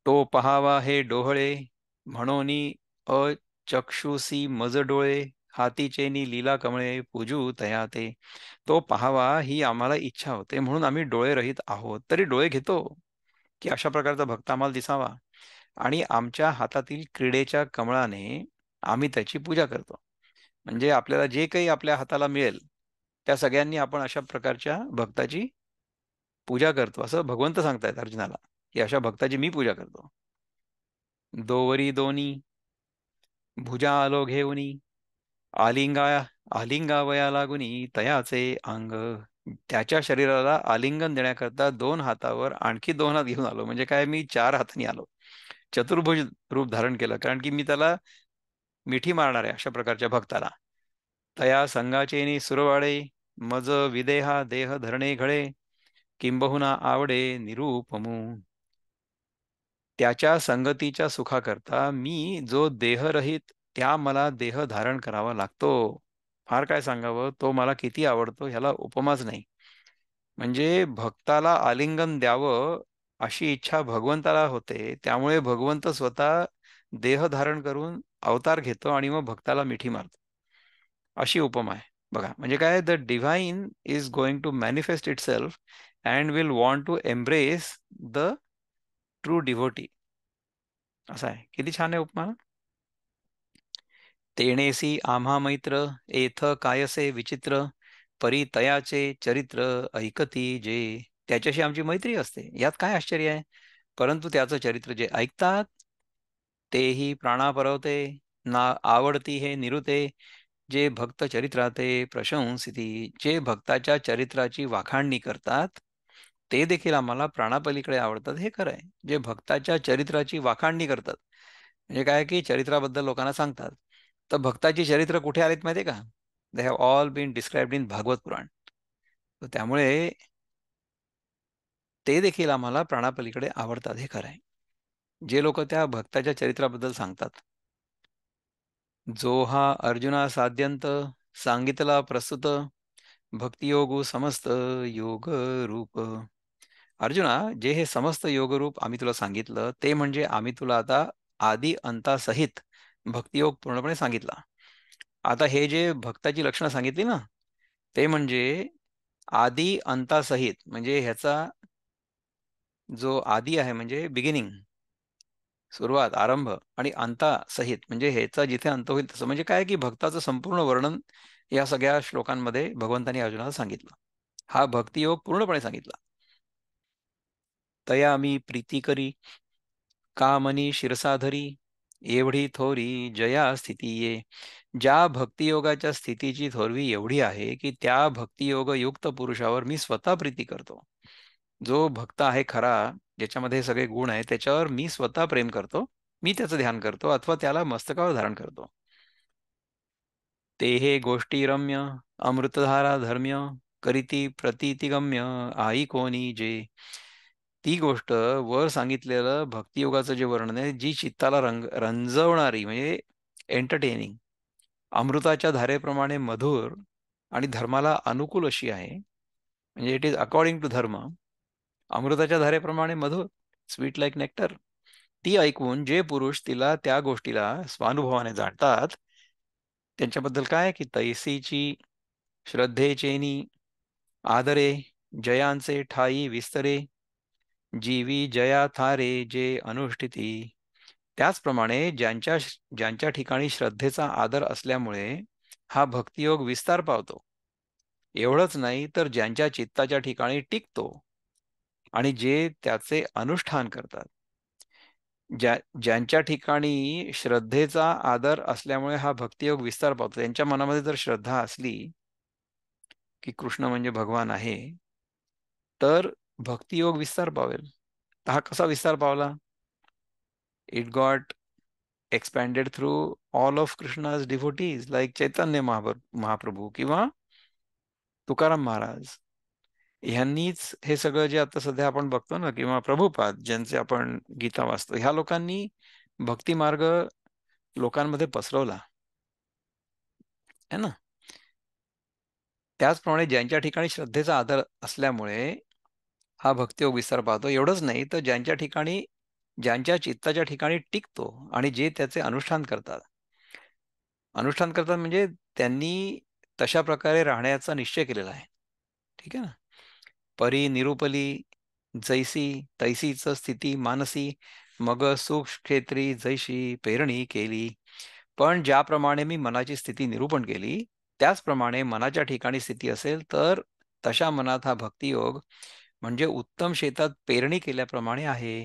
तो पहावा हे डोहळे म्हणोनी अचक्षुसी मज डोळे, हातीचेनी लीला कमळे पूजू तया ते. तो पहावा ही आम्हाला इच्छा होते म्हणून आम्ही डोळे रहित आहोत तरी डोळे घेतो की अशा प्रकारचा भक्त आम्हाला दिसावा. आणि आमच्या हातातील क्रीडेच्या कमळाने आम्ही त्याची पूजा करतो. म्हणजे आपल्याला जे काही आपल्या हाताला मिळेल त्या सगळ्यांनी आपण अशा प्रकारच्या भक्ताची पूजा करतो असं भगवंत सांगतायत अर्जुनाला, की अशा भक्ताची मी पूजा करतो. दोवरी दोनी भुजा आलो घेऊनी, आलिंगा आलिंगावया लागुनी तयाचे अंग. त्याच्या शरीराला आलिंगन देण्याकरता दोन हातावर आणखी दोन हात घेऊन आलो. म्हणजे काय, मी चार हातांनी आलो, चतुर्भुज रूप धारण केलं, कारण की मी त्याला मिठी मारणार आहे अशा प्रकारच्या भक्ताला. तया संगाचेनी सुरवाडे, मज विदेहा देह धरणे घळे, किंबहुना आवडे निरूपमू. त्याच्या संगतीच्या सुखाकरता मी जो देहरहित त्या मला देह धारण करावा लागतो. फार काय सांगावं, तो मला किती आवडतो ह्याला उपमाच नाही. म्हणजे भक्ताला आलिंगन द्यावं अशी इच्छा भगवंताला होते, त्यामुळे भगवंत स्वतः देह धारण करून अवतार घेतो आणि मग भक्ताला मिठी मारतो. अशी उपमा आहे. बघा म्हणजे काय, the divine is going to manifest itself and will want to embrace the true devotee. असं आहे. किती छान आहे उपमा. तेणेसी आम्हा मैत्र, एथ कायसे विचित्र, परी तयाचे चरित्र ऐकती जे. त्याच्याशी आमची मैत्री असते, यात काय आश्चर्य आहे. परंतु त्याचं चरित्र जे ऐकतात तेही प्राणापरवते, ना आवडती हे निरुते. जे भक्त चरित्राते प्रशंसिती, जे भक्ताच्या चरित्राची वाखाणणी करतात ते देखील आम्हाला प्राणापलीकडे आवडतात, हे खरं आहे. जे भक्ताच्या चरित्राची वाखाणणी करतात म्हणजे काय, की चरित्राबद्दल लोकांना सांगतात. तर भक्ताची चरित्र कुठे आलीत माहितीये का? They have all been described in Bhagavat Purana. तर त्यामुळे ते देखील आम्हाला प्राणापलीकडे आवडतात, हे खरं आहे. जे लोक त्या भक्ताच्या चरित्राबद्दल सांगतात. जो हा अर्जुना साध्यंत सांगितला प्रस्तुत, भक्तियोगू समस्त योग रूप. अर्जुना, जे हे समस्त योगरूप आम्ही तुला सांगितलं ते म्हणजे आम्ही तुला आता आदी अंतासहित भक्तियोग पूर्णपणे सांगितला. आता हे जे भक्ताची लक्षणं सांगितली ना, ते म्हणजे आदी अंतासहित, म्हणजे ह्याचा जो आदी आहे म्हणजे बिगिनिंग, सुरुवात, आरंभ, आणि अंता सहित म्हणजे ह्याचा जिथे अंत होईल तसं. म्हणजे काय, की भक्ताचं संपूर्ण वर्णन या सगळ्या श्लोकांमध्ये भगवंतांनी अर्जुनाला सांगितलं. हा भक्तियोग पूर्णपणे सांगितला. तया मी प्रीती करी, का मनी शिरसाधरी, एवढी थोरी जया स्थिती ये. ज्या भक्तियोगाच्या स्थितीची थोरवी एवढी आहे की त्या भक्तियोग युक्त पुरुषावर मी स्वतः प्रीती करतो. जो भक्त आहे खरा, ज्याच्यामध्ये हे सगळे गुण आहेत, त्याच्यावर मी स्वतः प्रेम करतो. मी त्याचं ध्यान करतो अथवा त्याला मस्तकावर धारण करतो. ते हे गोष्टी रम्य, अमृतधारा धर्म्य, करीती प्रतितिगम्य, आई कोणी जे. ती गोष्ट वर सांगितलेलं भक्तियोगाचं जे वर्णन आहे, जी चित्ताला रंजवणारी म्हणजे एंटरटेनिंग, अमृताच्या धारेप्रमाणे मधुर आणि धर्माला अनुकूल अशी आहे. म्हणजे इट इज अकॉर्डिंग टू धर्म, अमृताच्या धारेप्रमाणे मधुर, स्वीट लाईक नेक्टर. ती ऐकून जे पुरुष तिला, त्या गोष्टीला स्वानुभवाने जाणतात, त्यांच्याबद्दल काय, की तैसीची श्रद्धेचेनी आदरे, जयांचे ठाई विस्तरे, जीवी जया थारे जे अनुष्ठिती. त्याचप्रमाणे ज्यांच्या ठिकाणी श्रद्धेचा आदर असल्यामुळे हा भक्तियोग विस्तार पावतो. एवढंच नाही तर ज्यांच्या चित्ताच्या ठिकाणी टिकतो आणि जे त्याचे अनुष्ठान करतात. ज्यांच्या ठिकाणी श्रद्धेचा आदर असल्यामुळे हा भक्तियोग विस्तार पावतो, त्यांच्या मनामध्ये जर श्रद्धा असली की कृष्ण म्हणजे भगवान आहे, तर भक्तियोग विस्तार पावेल. तर हा कसा विस्तार पावला? It got expanded through all of Krishna's devotees like Chaitanya Mahaprabhu किंवा तुकाराम महाराज. ह्यांनीच हे सगळं जे आता सध्या आपण बघतो ना, किंवा प्रभुपाद ज्यांचे आपण गीता वाचतो, ह्या लोकांनी भक्ती मार्ग लोकांमध्ये पसरवला है ना. त्याचप्रमाणे ज्यांच्या ठिकाणी श्रद्धेचा आदर असल्यामुळे हा भक्तियोग विस्तार पाहतो. एवढंच नाही तर ज्यांच्या चित्ताच्या ठिकाणी टिकतो आणि जे त्याचे अनुष्ठान करतात म्हणजे त्यांनी तशा प्रकारे राहण्याचा निश्चय केलेला आहे. ठीक आहे ना. परी निरुपली जैसी तैसीच स्थिती मानसी, मग सुख क्षेत्री जैशी पेरणी केली. पण ज्याप्रमाणे मी मनाची स्थिती निरूपण केली, त्याचप्रमाणे मनाच्या ठिकाणी स्थिती असेल तर तशा मनात हा भक्तियोग म्हणजे उत्तम शेतात पेरणी केल्याप्रमाणे आहे.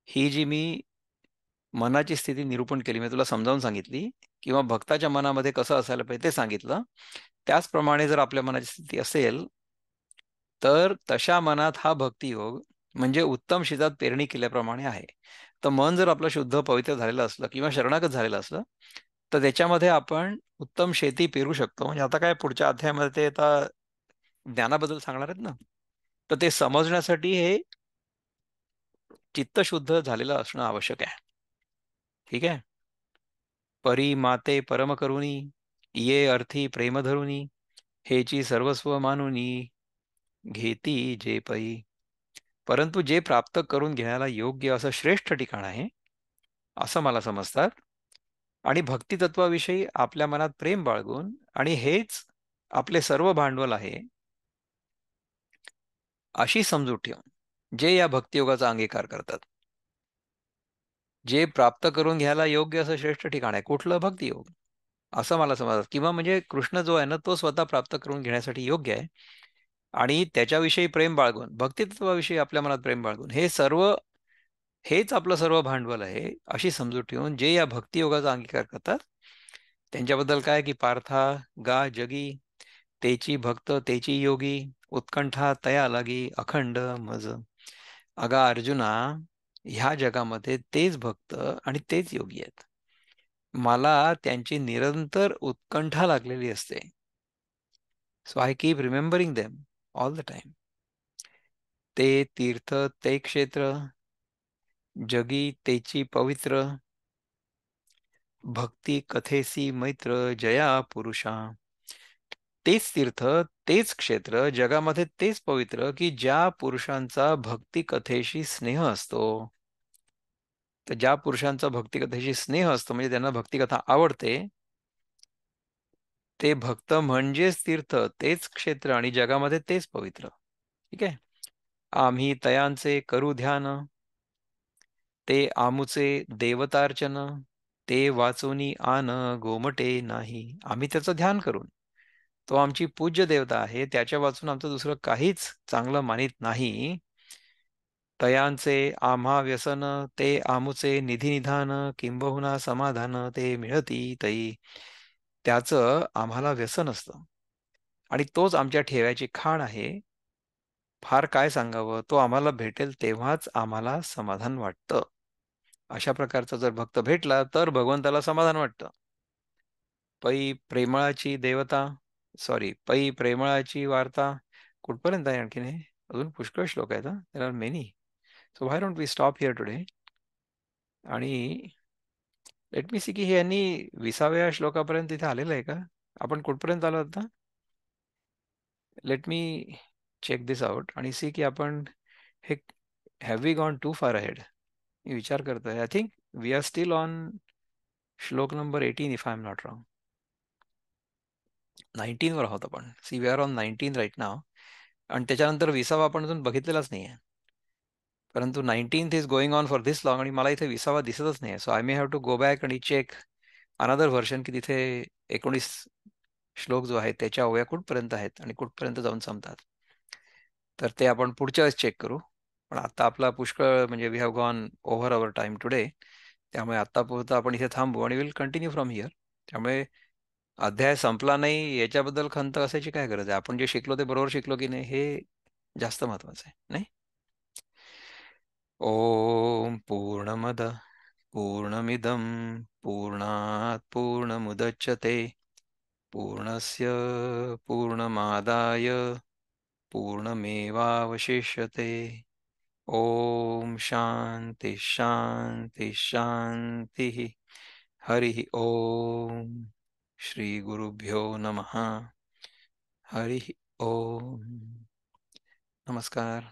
ही जी मी मनाची स्थिती निरूपण केली, मी तुला समजावून सांगितली, किंवा भक्ताच्या मनामध्ये कसं असायला पाहिजे ते सांगितलं. त्याचप्रमाणे जर आपल्या मनाची स्थिती असेल तर तशा मनात हा भक्तियोग म्हणजे उत्तम शेतात पेरणी केल्याप्रमाणे आहे. तर मन जर आपलं शुद्ध पवित्र झालेलं असलं किंवा शरणागत झालेलं असलं, तर त्याच्यामध्ये आपण उत्तम शेती पेरू शकतो. म्हणजे आता काय, पुढच्या अध्यायामध्ये ते आता ज्ञानाबद्दल सांगणार आहेत ना, तर ते समजण्यासाठी हे चित्त शुद्ध झालेलं असणं आवश्यक आहे. ठीक आहे. परी माते परम करुणी, ये अर्थी प्रेम धरुनी, हेची सर्वस्व मानुनी, घेती जे पै. परंतु जे प्राप्त करून घेण्याला योग्य असं श्रेष्ठ ठिकाण आहे असं मला समजतात. आणि भक्तितत्वाविषयी आपल्या मनात प्रेम बाळगून आणि हेच आपले सर्व भांडवल आहे, अशी समजूत ठेवून जे या भक्तियोगाचा अंगीकार करतात, जे प्राप्त करून घ्यायला योग्य असं श्रेष्ठ ठिकाण आहे कुठलं? भक्तियोग, असं मला समजतात. किंवा म्हणजे कृष्ण जो आहे ना, तो स्वतः प्राप्त करून घेण्यासाठी योग्य आहे. आणि त्याच्याविषयी प्रेम बाळगून, भक्तित्वाविषयी आपल्या मनात प्रेम बाळगून, हेच आपलं सर्व भांडवल आहे, अशी समजूत ठेवून जे या भक्तियोगाचा अंगीकार करतात, त्यांच्याबद्दल काय की पार्था, गा जगी, तेची भक्त तेची योगी, उत्कंठा तया लागी अखंड मज. अगा अर्जुना, ह्या जगामध्ये तेच भक्त आणि तेच योगी आहेत. मला त्यांची निरंतर उत्कंठा लागलेली असते. So I keep remembering them all the time. ते तीर्थ ते क्षेत्र, जगी तेची पवित्र, भक्ती कथेसी मैत्र जया पुरुषा. तेच तीर्थ, तेच क्षेत्र, जगामध्ये तेच पवित्र की ज्या पुरुषांचा भक्ती कथेशी स्नेह असतो. तर ज्या पुरुषांचा भक्ती कथेशी स्नेह असतो, म्हणजे त्यांना भक्तिकथा आवडते, ते भक्त म्हणजेच तीर्थ, तेच क्षेत्र आणि जगामध्ये तेच पवित्र. ठीक आहे. आम्ही तयांचे करू ध्यान, ते आमुचे देवतार्चन, ते वाचोनी आन गोमटे नाही. आम्ही त्याचं ध्यान करून, तो आमची पूज्य देवता आहे, त्याच्या वाचून आमचं दुसरं काहीच चांगलं मानित नाही. तयांचे आम्हा व्यसन, ते आमुचे निधी निधान, किंबहुना समाधान ते मिळती तई. त्याचं आम्हाला व्यसन असतं आणि तोच आमच्या ठेव्याची खाण आहे. फार काय सांगावं, तो आम्हाला भेटेल तेव्हाच आम्हाला समाधान वाटतं. अशा प्रकारचा जर भक्त भेटला तर भगवंताला समाधान वाटतं. पै प्रेमळाची देवता, पै प्रेमळाची वार्ता. कुठपर्यंत आहे आणखीन हे? अजून पुष्कळ श्लोक आहेत. There are many. So why don't we stop here today. आणि लेट मी सी की हे यांनी 20व्या श्लोकापर्यंत इथे आलेलं आहे का? आपण कुठपर्यंत आलो आता? Let me check this out आणि सी की आपण हे, have we gone too far ahead? मी विचार करतोय. I think we are still on shloka number 18 if I am not wrong. 19 वर आहोत आपण. See we are on 19 right now. आणि त्याच्यानंतर 20वा आपण अजून बघितलेलाच नाहीये. परंतु 19th is going on for this long आणि मला इथे 20वा दिसतच नाही. So I may have to go back आणि चेक अनदर व्हर्शन की तिथे 19 श्लोक जो आहे त्याच्या ओव्या कुठपर्यंत आहेत आणि कुठपर्यंत जाऊन संपतात. तर ते आपण पुढच्या वेळेस चेक करू. पण आता आपला पुष्कळ म्हणजे we have gone over our time today. त्यामुळे आत्तापुरतं आपण इथे थांबू आणि विल कंटिन्यू फ्रॉम हिअर. त्यामुळे अध्याय संपला नाही याच्याबद्दल खंत असायची काय गरज आहे? आपण जे शिकलो ते बरोबर शिकलो की नाही हे जास्त महत्वाचं आहे, नाही? ओम पूर्णमद पूर्णमिदं पूर्णात् पूर्णमुदच्यते पूर्णस्य पूर्णमादाय पूर्णमेवावशिष्यते. ओम शांती शांती शांती. हरि ओम. श्री गुरुभ्यो नमः. हरि ओम. नमस्कार.